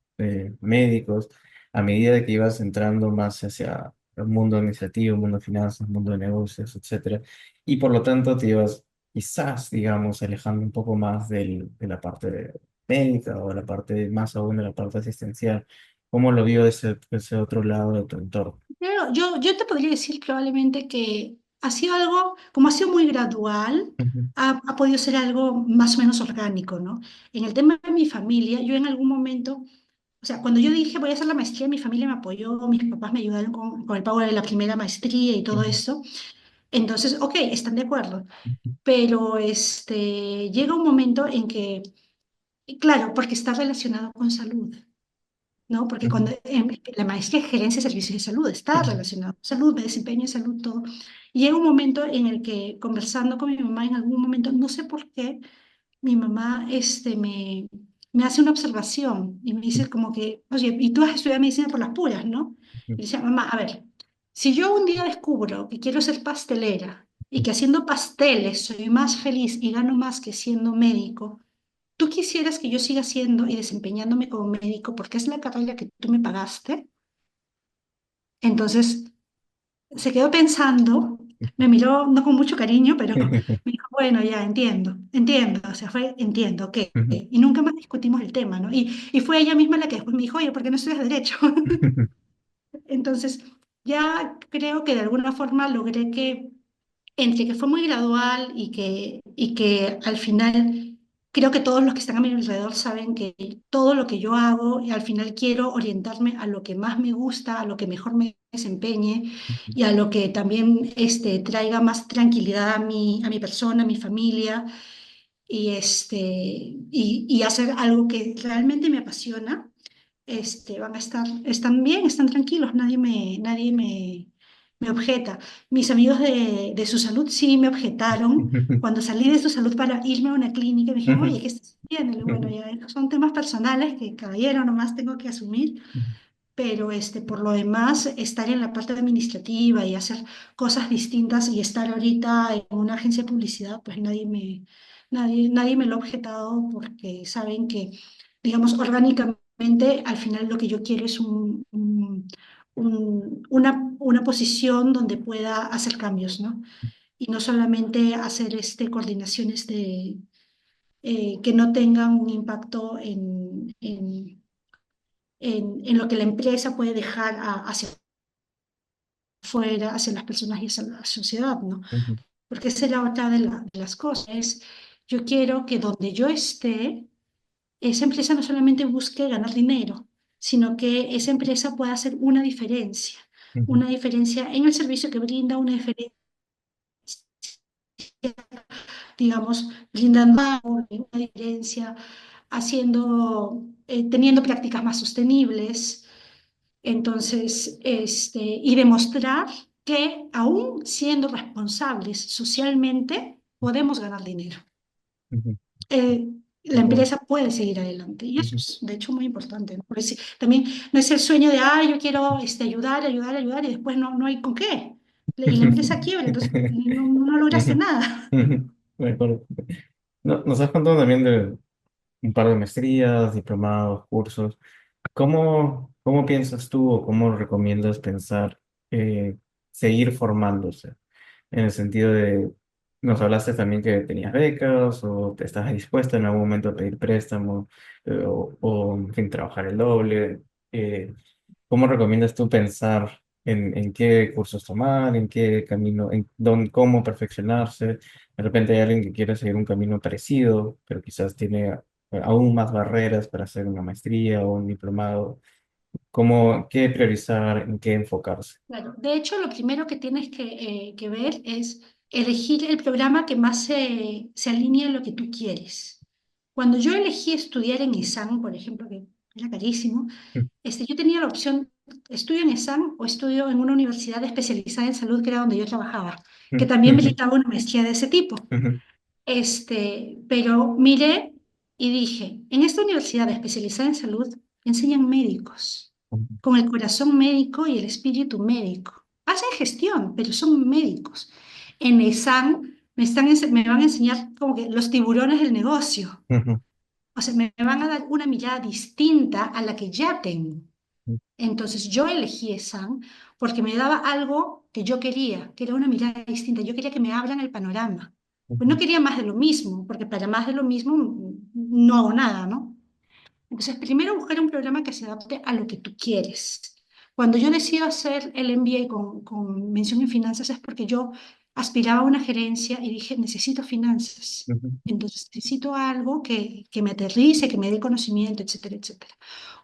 médicos, a medida de que ibas entrando más hacia el mundo administrativo, el mundo de finanzas, el mundo de negocios, etcétera? Y por lo tanto te ibas quizás, digamos, alejando un poco más de la parte médica o la parte más aún de la parte asistencial. ¿Cómo lo vio ese otro lado de tu entorno? Pero yo te podría decir probablemente que ha sido algo, como ha sido muy gradual, Ujú, ha podido ser algo más o menos orgánico, ¿no? En el tema de mi familia, yo en algún momento, o sea, cuando yo dije voy a hacer la maestría, mi familia me apoyó, mis papás me ayudaron con el pago de la primera maestría y todo ujú, eso. Entonces, ok, están de acuerdo. ujú, Pero llega un momento en que, claro, porque está relacionado con salud. ¿No? Porque cuando ujú, la maestría de gerencia de servicios de salud está ujú, relacionado con salud, me desempeño en salud, todo. Y llega un momento en el que conversando con mi mamá, en algún momento, no sé por qué, mi mamá me hace una observación y me dice como que, oye, y tú has estudiado medicina por las puras, ¿no? Y dice, mamá, a ver, si yo un día descubro que quiero ser pastelera y que haciendo pasteles soy más feliz y gano más que siendo médico, ¿tú quisieras que yo siga siendo y desempeñándome como médico porque es la carrera que tú me pagaste? Entonces se quedó pensando, me miró no con mucho cariño, pero me dijo, bueno, ya entiendo, entiendo, o sea, entiendo, ok. ujú, Y nunca más discutimos el tema, ¿no? Y fue ella misma la que después me dijo, oye, ¿por qué no estudias derecho? Entonces, ya creo que de alguna forma logré que entre que fue muy gradual y que al final creo que todos los que están a mi alrededor saben que todo lo que yo hago, al final quiero orientarme a lo que más me gusta, a lo que mejor me desempeñe y a lo que también traiga más tranquilidad a mi persona, a mi familia y hacer algo que realmente me apasiona. Están bien, están tranquilos, nadie me objeta. Mis amigos de su salud sí me objetaron. Cuando salí de su salud para irme a una clínica, me dijeron, oye, ¿qué estás haciendo? Y le digo, bueno, ya son temas personales que, caballero, nomás tengo que asumir, pero por lo demás, estar en la parte administrativa y hacer cosas distintas y estar ahorita en una agencia de publicidad, pues nadie me lo ha objetado porque saben que, digamos, orgánicamente, al final lo que yo quiero es una posición donde pueda hacer cambios, ¿no? Y no solamente hacer coordinaciones que no tengan un impacto en lo que la empresa puede dejar hacia afuera, hacia las personas y hacia la sociedad, ¿no? ujú, Porque esa es la otra de las cosas. Yo quiero que donde yo esté, esa empresa no solamente busque ganar dinero, sino que esa empresa pueda hacer ujú, una diferencia en el servicio que brinda, una diferencia, digamos, brindando una diferencia, teniendo prácticas más sostenibles. Entonces, y demostrar que aún siendo responsables socialmente, podemos ganar dinero. ujú, Eh, la ujú, empresa puede seguir adelante y eso ujú. es, de hecho, muy importante, ¿no? Porque también no es el sueño de, yo quiero ayudar, ayudar, ayudar y después no hay con qué. Y la empresa quiebra, entonces no lograste Ujú, nada. ujú. De acuerdo. No, nos has contado también de un par de maestrías, diplomados, cursos. ¿Cómo piensas tú o cómo recomiendas pensar seguir formándose? En el sentido de, Nos hablaste también que tenías becas o te estabas dispuesta en algún momento a pedir préstamo o, en fin, trabajar el doble. Eh, ¿Cómo recomiendas tú pensar en qué cursos tomar, en qué camino, cómo perfeccionarse? De repente hay alguien que quiere seguir un camino parecido, pero quizás tiene aún más barreras para hacer una maestría o un diplomado. ¿Cómo, qué priorizar, en qué enfocarse? Claro, de hecho, lo primero que tienes que ver es elegir el programa que más se alinee a lo que tú quieres. Cuando yo elegí estudiar en ESAM, por ejemplo, que era carísimo, yo tenía la opción, estudio en ESAM o estudio en una universidad especializada en salud, que era donde yo trabajaba, que también habilitaba una maestría de ese tipo. Pero miré y dije, en esta universidad especializada en salud enseñan médicos, con el corazón médico y el espíritu médico. Hacen gestión, pero son médicos. En ESAM me van a enseñar como que los tiburones del negocio. O sea, me van a dar una mirada distinta a la que ya tengo. Entonces yo elegí ESAM porque me daba algo que yo quería, que era una mirada distinta. Yo quería que me abran el panorama. Pues no quería más de lo mismo, porque para más de lo mismo no hago nada, ¿no? Entonces, primero buscar un programa que se adapte a lo que tú quieres. Cuando yo decido hacer el MBA con mención en finanzas es porque yo aspiraba a una gerencia y dije, necesito finanzas. Entonces, necesito algo que me aterrice, que me dé conocimiento, etcétera, etcétera.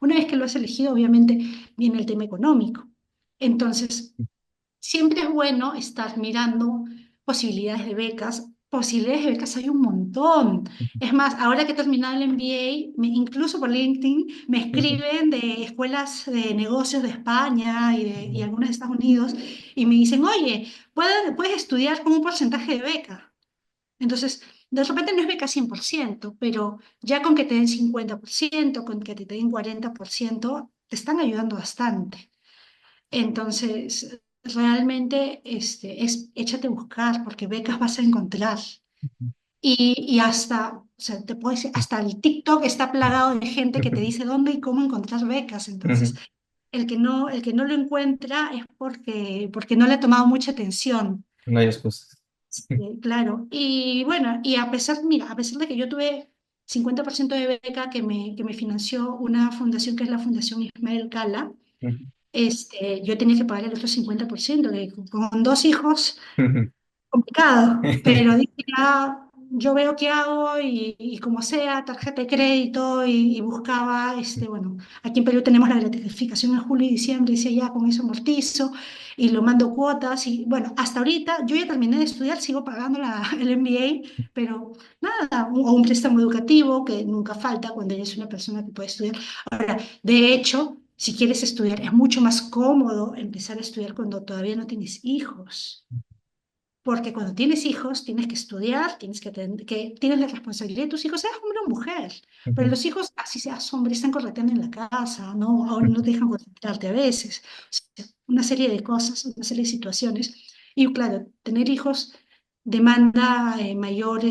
Una vez que lo has elegido, obviamente viene el tema económico. Entonces, siempre es bueno estar mirando posibilidades de becas. Posibilidades de becas hay un montón. Es más, ahora que he terminado el MBA, incluso por LinkedIn, me escriben de escuelas de negocios de España y algunas de Estados Unidos y me dicen, oye, puedes estudiar con un porcentaje de beca. Entonces, de repente no es beca 100%, pero ya con que te den 50%, con que te den 40%, te están ayudando bastante. Entonces, realmente es échate a buscar, porque becas vas a encontrar. Y hasta, o sea, te puedo decir, hasta el TikTok está plagado de gente que te dice dónde y cómo encontrar becas. Entonces, el que no lo encuentra es porque no le ha tomado mucha atención. No hay excusas. Claro. Y bueno, y mira, a pesar de que yo tuve 50% de beca que me financió una fundación que es la Fundación Ismael Cala, yo tenía que pagar el otro 50%, que con dos hijos, complicado, pero dije, ya, yo veo qué hago y como sea, tarjeta de crédito y buscaba, bueno, aquí en Perú tenemos la gratificación en julio y diciembre, y decía, ya, con eso amortizo y lo mando cuotas y bueno, hasta ahorita yo ya terminé de estudiar, sigo pagando el MBA, pero nada, o un préstamo educativo que nunca falta cuando eres una persona que puede estudiar. Ahora, de hecho, si quieres estudiar, es mucho más cómodo empezar a estudiar cuando todavía no tienes hijos. Porque cuando tienes hijos, tienes que estudiar, tienes la responsabilidad de tus hijos, seas hombre o mujer. Pero los hijos, así seas hombre, están correteando en la casa, ¿no? O no te dejan concentrarte a veces. O sea, una serie de cosas, una serie de situaciones. Y claro, tener hijos demanda mayor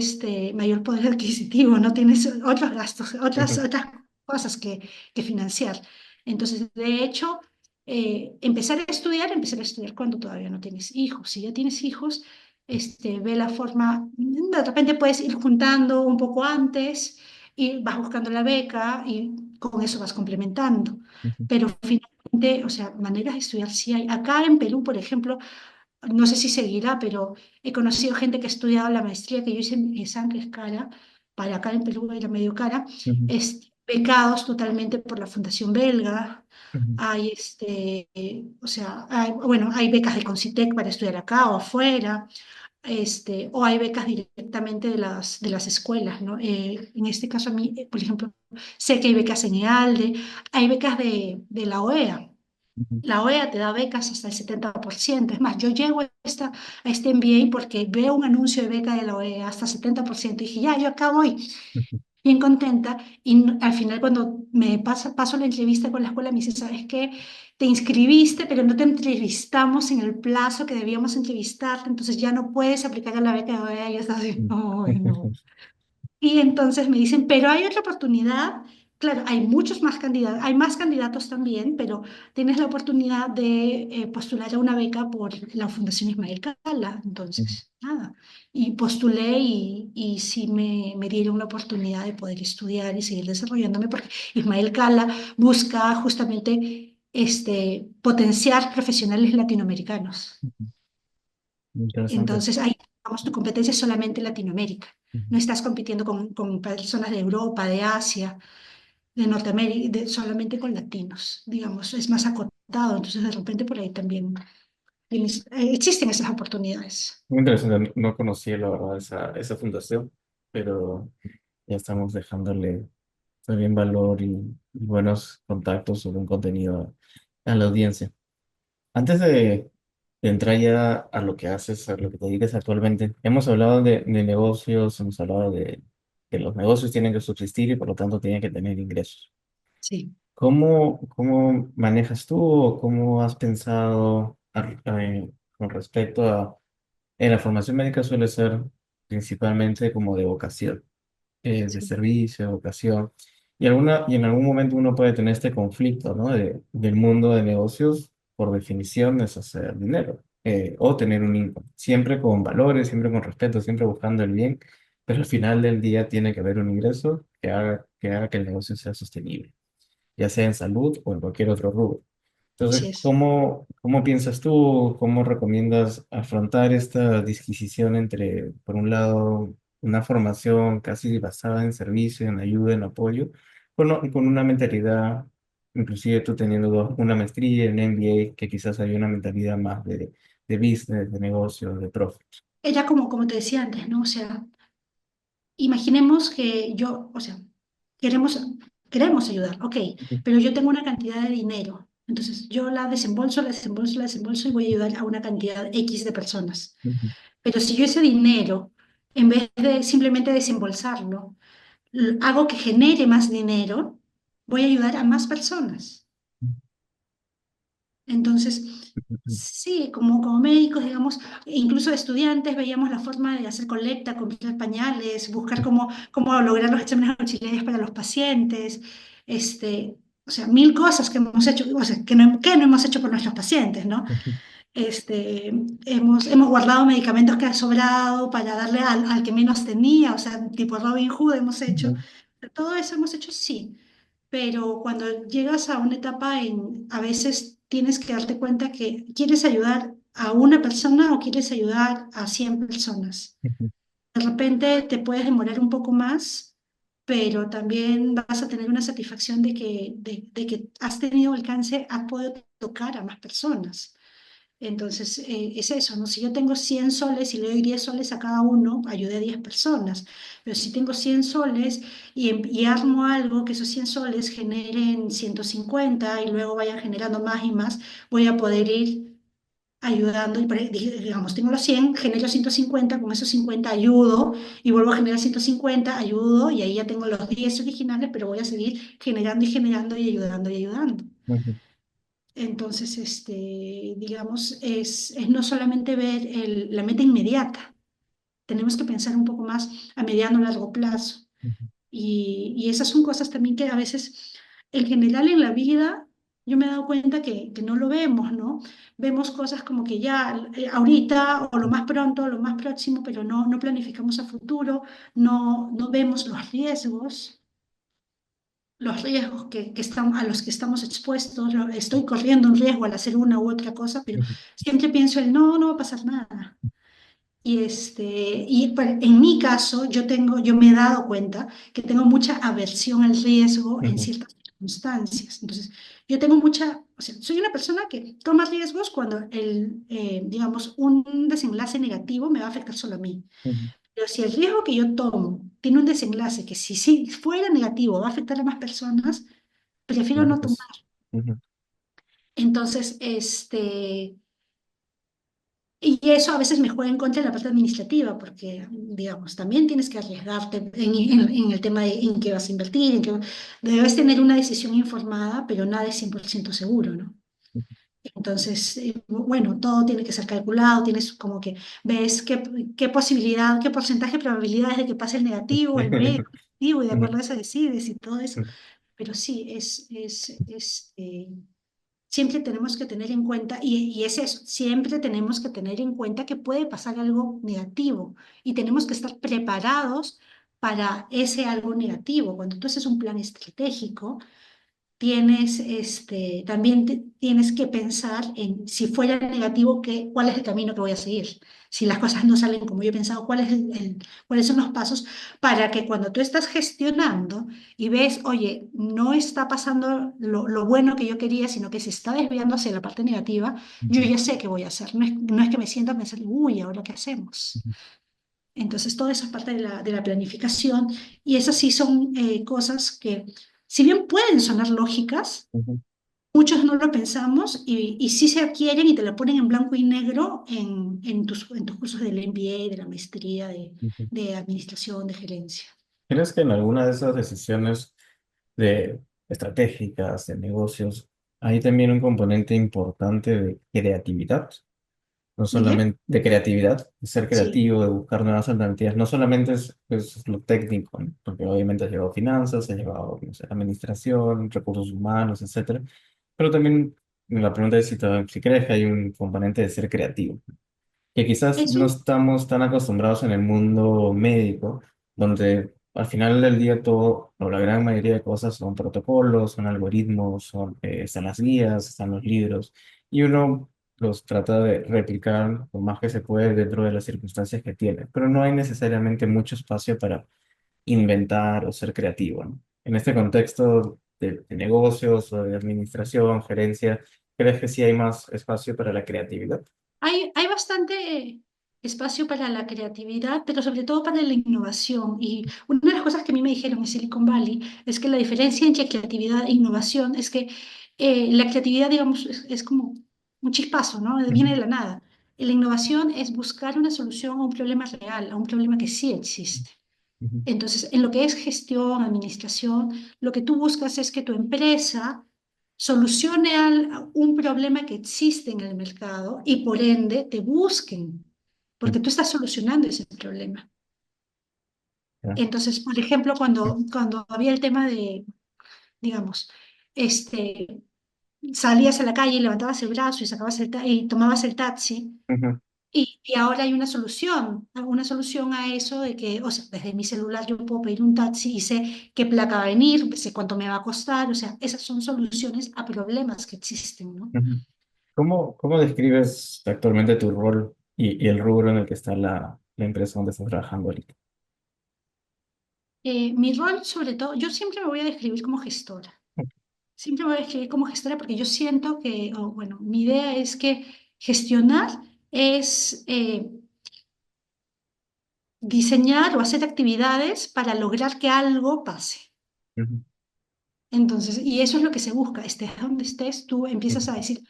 poder adquisitivo, no tienes otros gastos, otras cosas que financiar. Entonces, de hecho, empezar a estudiar cuando todavía no tienes hijos. Si ya tienes hijos, ve la forma, de repente puedes ir juntando un poco antes y vas buscando la beca y con eso vas complementando. Pero finalmente, o sea, maneras de estudiar sí hay. Acá en Perú, por ejemplo, no sé si seguirá, pero he conocido gente que ha estudiado la maestría que yo hice en ESAN, que es cara, para acá en Perú era medio cara, becados totalmente por la Fundación Belga. Hay, o sea, bueno, hay becas de Concitec para estudiar acá o afuera, o hay becas directamente de las escuelas, ¿no? En este caso a mí, por ejemplo, sé que hay becas en EALDE, hay becas de la OEA. La OEA te da becas hasta el 70%. Es más, yo llego a este MBA porque veo un anuncio de beca de la OEA hasta 70%. Y dije, ya, yo acá voy bien contenta y al final cuando paso la entrevista con la escuela me dice, ¿sabes qué? Te inscribiste, pero no te entrevistamos en el plazo que debíamos entrevistarte, entonces ya no puedes aplicar a la beca de OEA y yo estaba así, "Ay, no". Y entonces me dicen, pero hay otra oportunidad. Claro, hay muchos más candidatos, hay más candidatos también, pero tienes la oportunidad de postular a una beca por la Fundación Ismael Cala. Ujú, Entonces, nada, y postulé y sí me dieron la oportunidad de poder estudiar y seguir desarrollándome porque Ismael Cala busca justamente potenciar profesionales latinoamericanos. ujú. Interesante. Entonces, ahí, vamos, tu competencia es solamente Latinoamérica. Ujú. No estás compitiendo con personas de Europa, de Asia, de Norteamérica, solamente con latinos, digamos, es más acotado. Entonces, de repente, por ahí también existen esas oportunidades. Muy interesante, no conocía la verdad esa fundación, pero ya estamos dejándole también valor y buenos contactos sobre un contenido a la audiencia. Antes de entrar ya a lo que haces, a lo que te dedicas actualmente, hemos hablado de negocios, hemos hablado de que los negocios tienen que subsistir y por lo tanto tienen que tener ingresos. Sí, ¿Cómo manejas tú o cómo has pensado con respecto a la formación médica suele ser principalmente como de vocación, de sí, servicio, vocación. Y en algún momento uno puede tener este conflicto, ¿no? Del mundo de negocios, por definición, es hacer dinero o tener un income. Siempre con valores, siempre con respeto, siempre buscando el bien, pero al final del día tiene que haber un ingreso que haga que el negocio sea sostenible, ya sea en salud o en cualquier otro rubro. así Entonces, es. ¿cómo piensas tú, cómo recomiendas afrontar esta disquisición entre, por un lado, una formación casi basada en servicio, en ayuda, en apoyo, con una mentalidad, inclusive tú teniendo una maestría en MBA, que quizás hay una mentalidad más de business, de negocio, de profit? Era como te decía antes, ¿no? O sea, imaginemos que yo, o sea, queremos, queremos ayudar, ok, Ujú, pero yo tengo una cantidad de dinero. Entonces, yo la desembolso, la desembolso, la desembolso y voy a ayudar a una cantidad X de personas. ujú, Pero si yo ese dinero, en vez de simplemente desembolsarlo, hago que genere más dinero, voy a ayudar a más personas. Entonces, ujú, sí, como médicos, digamos, incluso estudiantes, veíamos la forma de hacer colecta, comprar pañales, buscar cómo lograr los exámenes auxiliares para los pacientes, o sea, mil cosas que hemos hecho, o sea, que no hemos hecho por nuestros pacientes, ¿no? ujú, Hemos guardado medicamentos que han sobrado para darle al que menos tenía, o sea, tipo Robin Hood hemos hecho. ujú, Todo eso hemos hecho, sí, pero cuando llegas a una etapa a veces tienes que darte cuenta que quieres ayudar a una persona o quieres ayudar a 100 personas. ujú, De repente te puedes demorar un poco más, pero también vas a tener una satisfacción de que has tenido alcance, has podido tocar a más personas. Entonces, es eso, ¿no? Si yo tengo 100 soles y le doy 10 soles a cada uno, ayudé a 10 personas. Pero si tengo 100 soles y armo algo que esos 100 soles generen 150 y luego vayan generando más y más, voy a poder ir ayudando. Y digamos, tengo los 100, genero 150, con esos 50 ayudo y vuelvo a generar 150, ayudo y ahí ya tengo los 10 originales, pero voy a seguir generando y generando y ayudando y ayudando. ujú, Entonces, digamos, es no solamente ver la meta inmediata, tenemos que pensar un poco más a mediano o largo plazo. ujú, Y esas son cosas también que a veces, en general en la vida, yo me he dado cuenta que no lo vemos, ¿no? Vemos cosas como que ya ahorita o lo más pronto o lo más próximo, pero no planificamos a futuro, no vemos los riesgos a los que estamos expuestos. Estoy corriendo un riesgo al hacer una u otra cosa, pero ujú, siempre pienso el no va a pasar nada. En mi caso, yo me he dado cuenta que tengo mucha aversión al riesgo en ujú, ciertas circunstancias. Entonces, yo tengo o sea, soy una persona que toma riesgos cuando digamos, un desenlace negativo me va a afectar solo a mí. ujú. Pero si el riesgo que yo tomo tiene un desenlace que si fuera negativo va a afectar a más personas, prefiero no tomar. Gracias. Ujú, Entonces, y eso a veces me juega en contra de la parte administrativa, porque, digamos, también tienes que arriesgarte en el tema en qué vas a invertir, debes tener una decisión informada, pero nada es 100% seguro, ¿no? Entonces, bueno, todo tiene que ser calculado, tienes como que ves qué posibilidad, qué porcentaje de probabilidades de que pase el negativo, el medio, el positivo, y de acuerdo a eso decides y todo eso. pero sí, siempre tenemos que tener en cuenta, y es eso, siempre tenemos que tener en cuenta que puede pasar algo negativo y tenemos que estar preparados para ese algo negativo. Cuando tú haces un plan estratégico, también tienes que pensar en si fuera negativo, cuál es el camino que voy a seguir. Si las cosas no salen como yo he pensado, cuáles son los pasos para que cuando tú estás gestionando y ves, oye, no está pasando lo bueno que yo quería, sino que se está desviando hacia la parte negativa, yo Ujú, ya sé qué voy a hacer. No es que me sienta a pensar, uy, ¿ahora qué hacemos? ujú, Entonces, todo eso es parte de la planificación y esas sí son cosas que, si bien pueden sonar lógicas, ujú, muchos no lo pensamos y sí se adquieren y te lo ponen en blanco y negro en tus cursos del MBA, de la maestría, de, ujú. de administración, de gerencia. ¿Crees que en alguna de esas decisiones de estratégicas, de negocios, hay también un componente importante de creatividad? No ¿De qué? solamente de creatividad, de ser Sí. creativo, de buscar nuevas alternativas. No solamente es pues, lo técnico, ¿no? Porque obviamente has llevado finanzas, has llevado, no sé, administración, recursos humanos, etcétera. Pero también la pregunta es si crees que hay un componente de ser creativo, que quizás Es no un, estamos tan acostumbrados en el mundo médico, donde al final del día todo, o la gran mayoría de cosas son protocolos, son algoritmos, están las guías, están los libros, y uno los trata de replicar lo más que se puede dentro de las circunstancias que tiene, pero no hay necesariamente mucho espacio para inventar o ser creativo, ¿no? En este contexto de negocios o de administración, gerencia, ¿crees que sí hay más espacio para la creatividad? hay bastante espacio para la creatividad, pero sobre todo para la innovación. Y una de las cosas que a mí me dijeron en Silicon Valley es que la diferencia entre creatividad e innovación es que la creatividad, digamos, es como un chispazo, ¿no? Viene de Ujú, la nada. Y la innovación es buscar una solución a un problema real, a un problema que sí existe. ujú, Entonces, en lo que es gestión, administración, lo que tú buscas es que tu empresa solucione un problema que existe en el mercado y por ende te busquen, ujú. porque tú estás solucionando ese problema. Ya. Entonces, por ejemplo, cuando había el tema de, digamos, este, salías a la calle y levantabas el brazo y y tomabas el taxi, Ujú, y ahora hay una solución a eso de que, o sea, desde mi celular yo puedo pedir un taxi y sé qué placa va a venir, sé cuánto me va a costar, o sea, esas son soluciones a problemas que existen, ¿no? ujú. ¿Cómo describes actualmente tu rol y el rubro en el que está la empresa donde estás trabajando ahorita? Mi rol, sobre todo, yo siempre me voy a describir como gestora, siempre me voy a describir como gestora porque yo siento que, o bueno, mi idea es que gestionar es diseñar o hacer actividades para lograr que algo pase. Ujú, Entonces, y eso es lo que se busca, estés donde estés, tú empiezas a ujú, decir,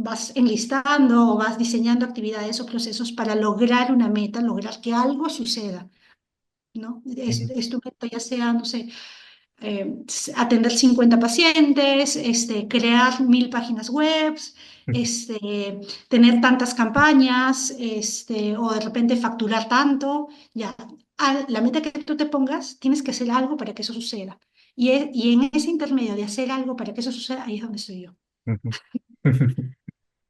vas enlistando o vas diseñando actividades o procesos para lograr una meta, lograr que algo suceda, ¿no? ujú, Es tu meta, ya sea, no sé, atender 50 pacientes, crear 1000 páginas web, ujú, tener tantas campañas, o de repente facturar tanto, ya. La meta que tú te pongas, tienes que hacer algo para que eso suceda. Y en ese intermedio de hacer algo para que eso suceda, ahí es donde estoy yo. ujú,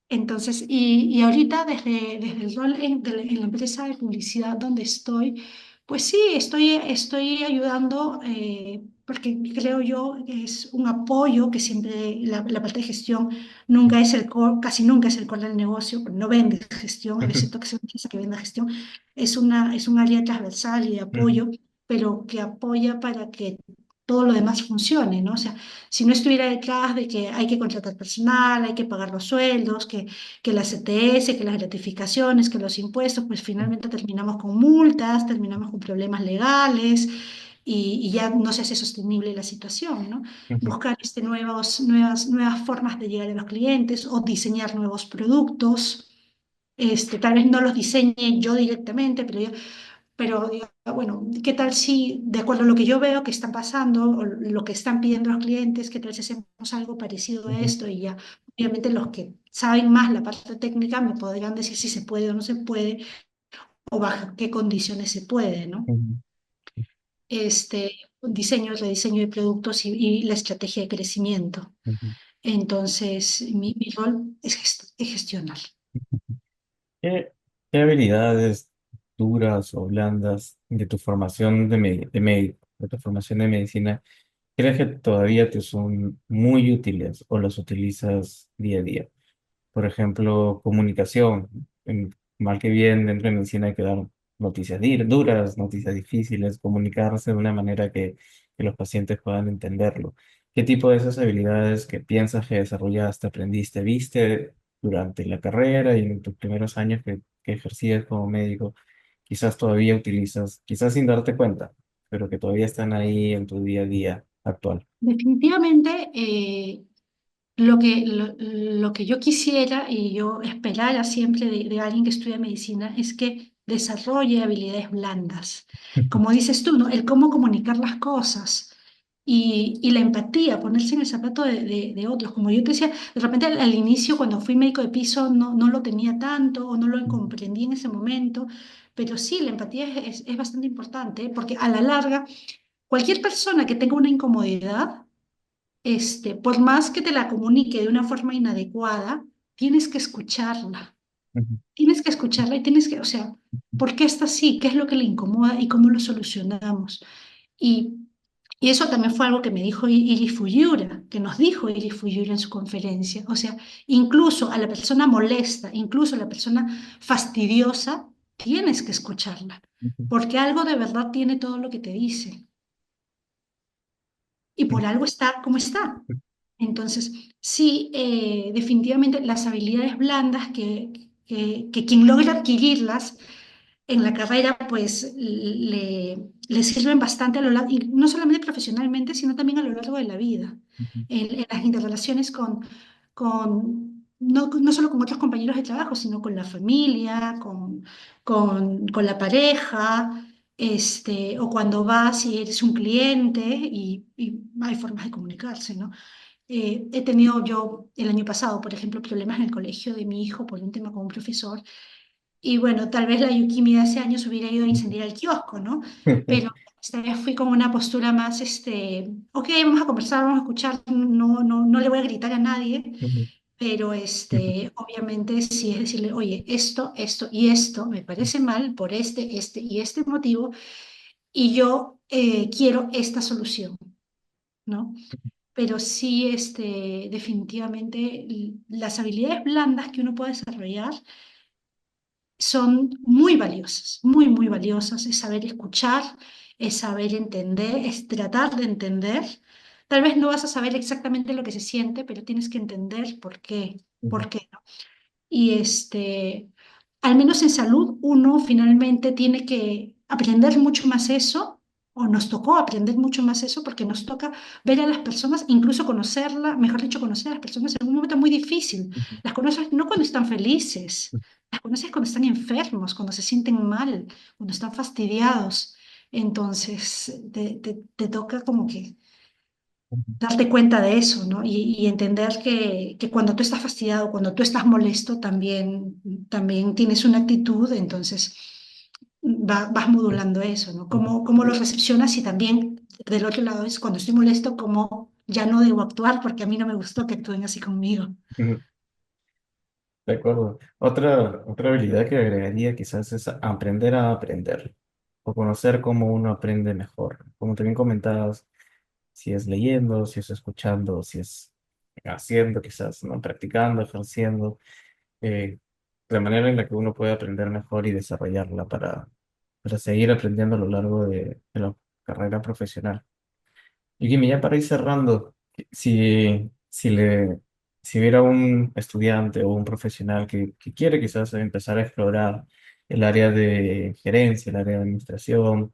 Entonces, y ahorita desde el rol en la empresa de publicidad donde estoy, pues sí, estoy ayudando porque creo yo que es un apoyo que siempre la parte de gestión nunca es el core, casi nunca es el core del negocio, no vende gestión, excepto que sea una empresa que venda gestión, es un área transversal y de ujú, apoyo, pero que apoya para que todo lo demás funcione, ¿no? O sea, si no estuviera detrás de que hay que contratar personal, hay que pagar los sueldos, que las CTS, que las gratificaciones, que los impuestos, pues finalmente terminamos con multas, terminamos con problemas legales y ya no se hace sostenible la situación, ¿no? ujú, Buscar nuevas formas de llegar a los clientes o diseñar nuevos productos. Tal vez no los diseñe yo directamente, pero diga, bueno, ¿qué tal si, de acuerdo a lo que yo veo que está pasando, o lo que están pidiendo los clientes, qué tal si hacemos algo parecido a ujú, esto? Y ya, obviamente los que saben más la parte técnica me podrán decir si se puede o no se puede, o bajo qué condiciones se puede, ¿no? ujú. Este, diseño, rediseño de productos y la estrategia de crecimiento. Ujú. Entonces, mi rol es es gestionar. ¿Qué, qué habilidades duras o blandas de tu formación de médico, de tu formación de medicina, crees que todavía te son muy útiles o las utilizas día a día? Por ejemplo, comunicación. Mal que bien, dentro de medicina hay que dar noticias duras, noticias difíciles, comunicarse de una manera que los pacientes puedan entenderlo. ¿Qué tipo de esas habilidades que piensas que desarrollaste, aprendiste, viste durante la carrera y en tus primeros años que ejercías como médico, quizás todavía utilizas, quizás sin darte cuenta, pero que todavía están ahí en tu día a día actual? Definitivamente, lo que yo quisiera y yo esperara siempre de alguien que estudia medicina es que desarrolle habilidades blandas. Como dices tú, ¿no? El cómo comunicar las cosas y la empatía, ponerse en el zapato de otros. Como yo te decía, de repente al inicio, cuando fui médico de piso, no lo tenía tanto o no lo comprendí en ese momento, pero sí, la empatía es bastante importante, porque a la larga, cualquier persona que tenga una incomodidad, por más que te la comunique de una forma inadecuada, tienes que escucharla. Ujú, Tienes que escucharla y tienes que, o sea, ¿por qué está así? ¿Qué es lo que le incomoda y cómo lo solucionamos? Y, y eso también fue algo que me dijo Iri Fuyura, que nos dijo Iri Fuyura en su conferencia. O sea, incluso a la persona molesta, incluso a la persona fastidiosa, tienes que escucharla, ujú, porque algo de verdad tiene todo lo que te dice y por algo está como está. Entonces, sí, definitivamente las habilidades blandas que quien logra adquirirlas en la carrera, pues le sirven bastante a lo largo, y no solamente profesionalmente, sino también a lo largo de la vida, ujú, en las interrelaciones no solo con otros compañeros de trabajo, sino con la familia, con la pareja, o cuando vas y eres un cliente y hay formas de comunicarse, ¿no? He tenido yo el año pasado, por ejemplo, problemas en el colegio de mi hijo por un tema con un profesor. Y bueno, tal vez la Yukimi de hace años hubiera ido a ujú. incendiar el kiosco, ¿no? Pero esta vez fui con una postura más, ok, vamos a conversar, vamos a escuchar, no le voy a gritar a nadie, Ujú, pero ujú, obviamente sí es decirle, oye, esto y esto me parece mal por este y este motivo, y yo quiero esta solución, ¿no? Pero sí, definitivamente las habilidades blandas que uno puede desarrollar son muy valiosas, muy valiosas. Es saber escuchar, es saber entender, es tratar de entender. Tal vez no vas a saber exactamente lo que se siente, pero tienes que entender ujú, por qué, ¿no? Y al menos en salud, uno finalmente tiene que aprender mucho más eso, o nos tocó aprender mucho más eso, porque nos toca ver a las personas, incluso conocerla, mejor dicho, conocer a las personas en un momento muy difícil. ujú, Las conoces no cuando están felices, las conoces cuando están enfermos, cuando se sienten mal, cuando están fastidiados. Entonces, te toca como que ujú, darte cuenta de eso, ¿no? Y entender que cuando tú estás fastidiado, cuando tú estás molesto, también tienes una actitud, entonces vas modulando eso, ¿no? Cómo lo recepcionas y también del otro lado es cuando estoy molesto, cómo ya no debo actuar porque a mí no me gustó que actúen así conmigo. ujú. De acuerdo. Otra habilidad que agregaría quizás es aprender a aprender o conocer cómo uno aprende mejor. Como también comentabas, si es leyendo, si es escuchando, si es haciendo, quizás, ¿no? Practicando, ejerciendo, la manera en la que uno puede aprender mejor y desarrollarla para seguir aprendiendo a lo largo de la carrera profesional. Y Jimmy, ya para ir cerrando, si si hubiera un estudiante o un profesional que quiere quizás empezar a explorar el área de gerencia, el área de administración,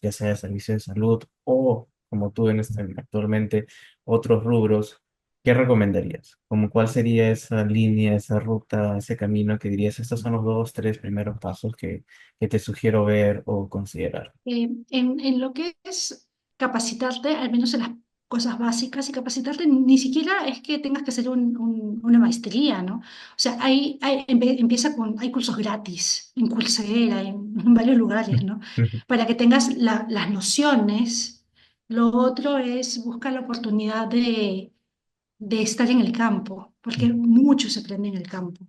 ya sea de servicio de salud o como tú actualmente otros rubros, ¿qué recomendarías? Como cuál sería esa línea, esa ruta, ese camino que dirías, estos son los dos, tres primeros pasos que te sugiero ver o considerar? En lo que es capacitarte, al menos en las cosas básicas, y capacitarte ni siquiera es que tengas que hacer una maestría, ¿no? O sea, empieza hay cursos gratis en Coursera, en varios lugares, ¿no? Para que tengas las nociones Lo otro es buscar la oportunidad de estar en el campo, porque mucho se aprende en el campo.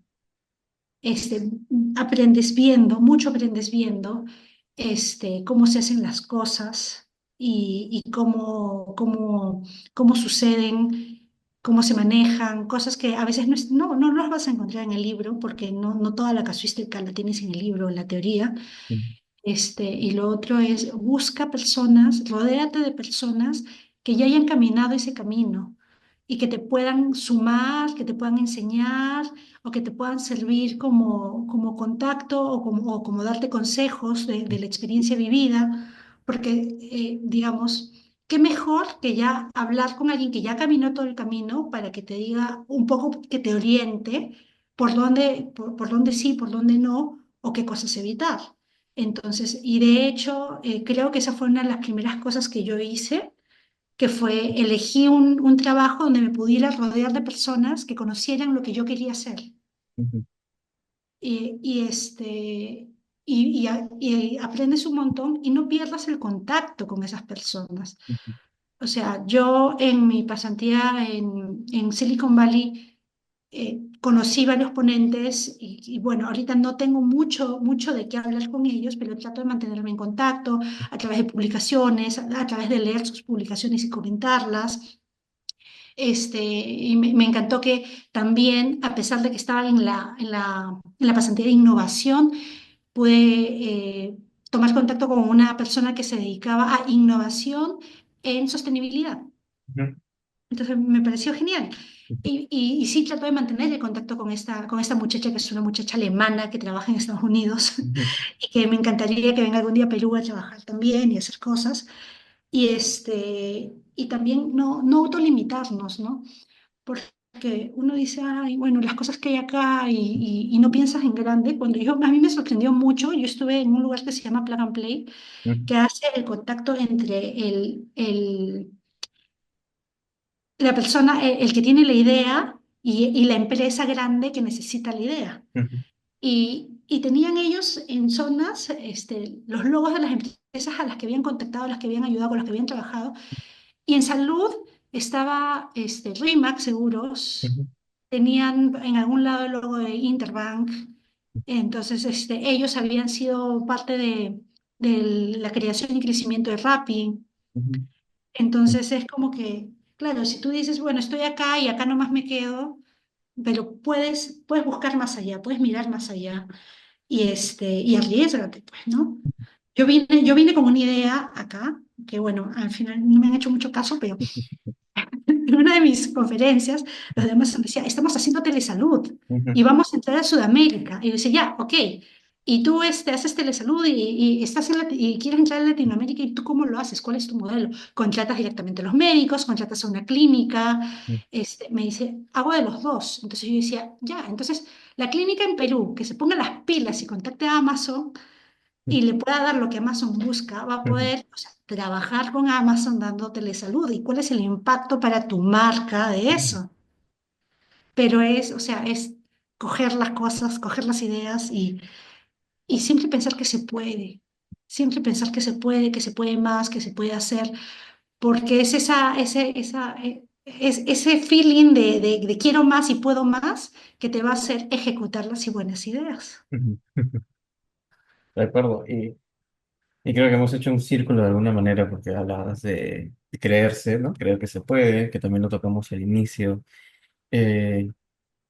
Aprendes viendo, mucho aprendes viendo cómo se hacen las cosas y cómo suceden, cómo se manejan, cosas que a veces no las vas a encontrar en el libro, porque no toda la casuística la tienes en el libro, en la teoría. Y lo otro es busca personas, rodéate de personas que ya hayan caminado ese camino y que te puedan sumar, que te puedan enseñar o que te puedan servir como contacto o como darte consejos de la experiencia vivida, porque digamos, qué mejor que ya hablar con alguien que ya caminó todo el camino para que te diga un poco, que te oriente por dónde sí, por dónde no, o qué cosas evitar. Entonces, y de hecho, creo que esa fue una de las primeras cosas que yo hice, que fue elegí un trabajo donde me pudiera rodear de personas que conocieran lo que yo quería hacer. Ujú, Y, y, este, y aprendes un montón y no pierdas el contacto con esas personas. ujú, O sea, yo en mi pasantía en Silicon Valley conocí varios ponentes y bueno, ahorita no tengo mucho de qué hablar con ellos, pero trato de mantenerme en contacto a través de publicaciones, a través de leer sus publicaciones y comentarlas. Y me encantó que también, a pesar de que estaba en la pasantía de innovación, pude tomar contacto con una persona que se dedicaba a innovación en sostenibilidad. ujú, Entonces me pareció genial. ujú, Y sí trato de mantener el contacto con esta muchacha, que es una muchacha alemana que trabaja en Estados Unidos ujú, y que me encantaría que venga algún día a Perú a trabajar también y hacer cosas. Y también no autolimitarnos, ¿no? Porque uno dice, ay, bueno, las cosas que hay acá y no piensas en grande. A mí me sorprendió mucho, yo estuve en un lugar que se llama Plug and Play, ujú, que hace el contacto entre la persona, el que tiene la idea y la empresa grande que necesita la idea. ujú, Y tenían ellos en zonas los logos de las empresas a las que habían contactado, a las que habían ayudado, con las que habían trabajado. Y en salud estaba Rimac Seguros, ujú, tenían en algún lado el logo de Interbank. Entonces, ellos habían sido parte de la creación y crecimiento de Rappi. ujú, Entonces es como que, claro, si tú dices, bueno, estoy acá y acá nomás me quedo, pero puedes buscar más allá, puedes mirar más allá y arriésgate, pues, ¿no? Yo vine con una idea acá, que bueno, al final no me han hecho mucho caso, pero en una de mis conferencias, los demás decían, estamos haciendo telesalud ujú, y vamos a entrar a Sudamérica. Y yo decía, ya, ok. Y tú haces telesalud y estás y quieres entrar a Latinoamérica, ¿y tú cómo lo haces? ¿Cuál es tu modelo? ¿Contratas directamente a los médicos? ¿Contratas a una clínica? Me dice, hago de los dos. Entonces yo decía, ya, entonces la clínica en Perú, que se ponga las pilas y contacte a Amazon y le pueda dar lo que Amazon busca, va a ujú, poder, o sea, trabajar con Amazon dando telesalud. ¿Y cuál es el impacto para tu marca de ujú, eso? Pero o sea, es coger las cosas, coger las ideas y siempre pensar que se puede. Siempre pensar que se puede más, que se puede hacer, porque es ese feeling de quiero más y puedo más que te va a hacer ejecutar las y buenas ideas. ujú. De acuerdo. Y creo que hemos hecho un círculo de alguna manera porque hablabas de creerse, ¿no? Creo que se puede, que también lo tocamos al inicio. Eh,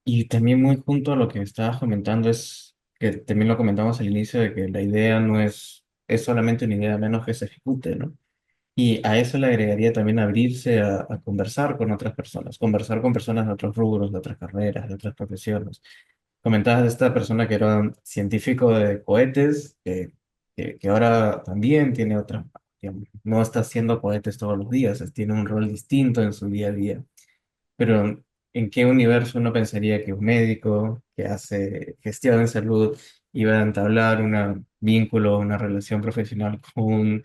y también muy junto a lo que estabas comentando es que también lo comentamos al inicio de que la idea no es solamente una idea, a menos que se ejecute, ¿no? Y a eso le agregaría también abrirse a conversar con otras personas, conversar con personas de otros rubros, de otras carreras, de otras profesiones. Comentabas de esta persona que era un científico de cohetes, que ahora también tiene otra, digamos, no está haciendo cohetes todos los días, tiene un rol distinto en su día a día. Pero ¿en qué universo uno pensaría que un médico que hace gestión en salud iba a entablar un vínculo, una relación profesional con un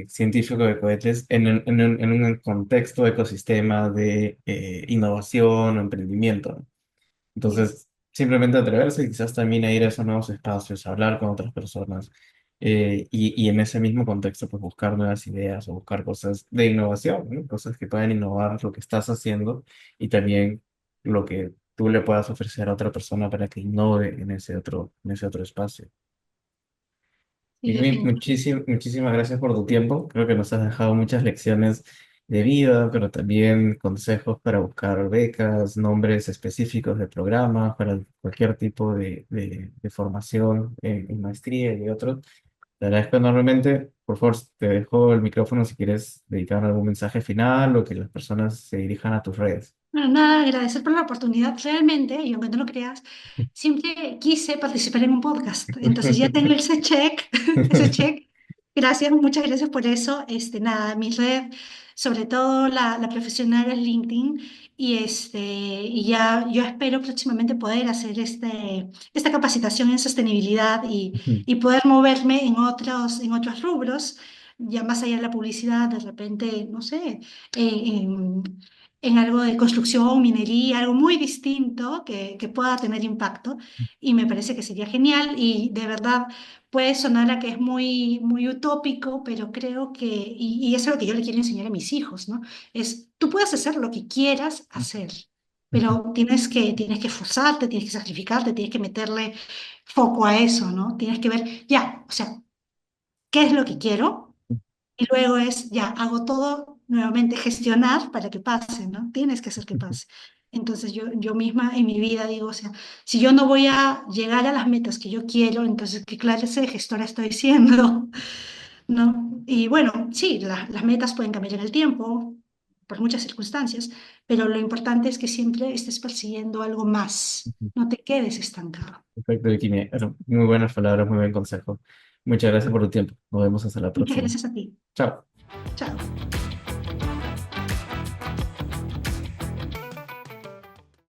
científico de cohetes en un contexto ecosistema de innovación o emprendimiento? ¿No? Entonces, simplemente atreverse y quizás también a ir a esos nuevos espacios, a hablar con otras personas. y en ese mismo contexto, pues buscar nuevas ideas o buscar cosas de innovación, ¿no? Cosas que puedan innovar lo que estás haciendo y también lo que tú le puedas ofrecer a otra persona para que innove en ese otro espacio. Sí, Y muchísimas gracias por tu tiempo. Creo que nos has dejado muchas lecciones de vida, pero también consejos para buscar becas, nombres específicos de programas, para cualquier tipo de formación en maestría y otros. Te agradezco enormemente. Por favor, te dejo el micrófono si quieres dedicar algún mensaje final o que las personas se dirijan a tus redes. Bueno, nada, agradecer por la oportunidad. Realmente, y aunque no lo creas, siempre quise participar en un podcast. Entonces ya tengo ese check, ese check. Gracias, muchas gracias por eso. Nada, mi red, sobre todo la profesional es LinkedIn. Y ya yo espero próximamente poder hacer esta capacitación en sostenibilidad y poder moverme en otros rubros, ya más allá de la publicidad, de repente, no sé, en algo de construcción, minería, algo muy distinto que pueda tener impacto y me parece que sería genial y de verdad puede sonar a que es muy utópico, pero creo que, y eso es lo que yo le quiero enseñar a mis hijos, ¿no? Es, tú puedes hacer lo que quieras hacer, pero tienes que esforzarte, tienes que sacrificarte, tienes que meterle foco a eso, ¿no? Tienes que ver, ya, o sea, ¿qué es lo que quiero? Y luego es, ya, hago todo nuevamente, gestionar para que pase, ¿no? Tienes que hacer que pase. Entonces yo misma en mi vida digo, o sea, si yo no voy a llegar a las metas que yo quiero, entonces, ¿qué clase de gestora estoy siendo? ¿No? Y bueno, sí, las metas pueden cambiar en el tiempo, por muchas circunstancias, pero lo importante es que siempre estés persiguiendo algo más, no te quedes estancado. Perfecto, Vicky. Muy buenas palabras, muy buen consejo. Muchas gracias por tu tiempo. Nos vemos hasta la Muchas próxima. gracias a ti. Chao. Chao.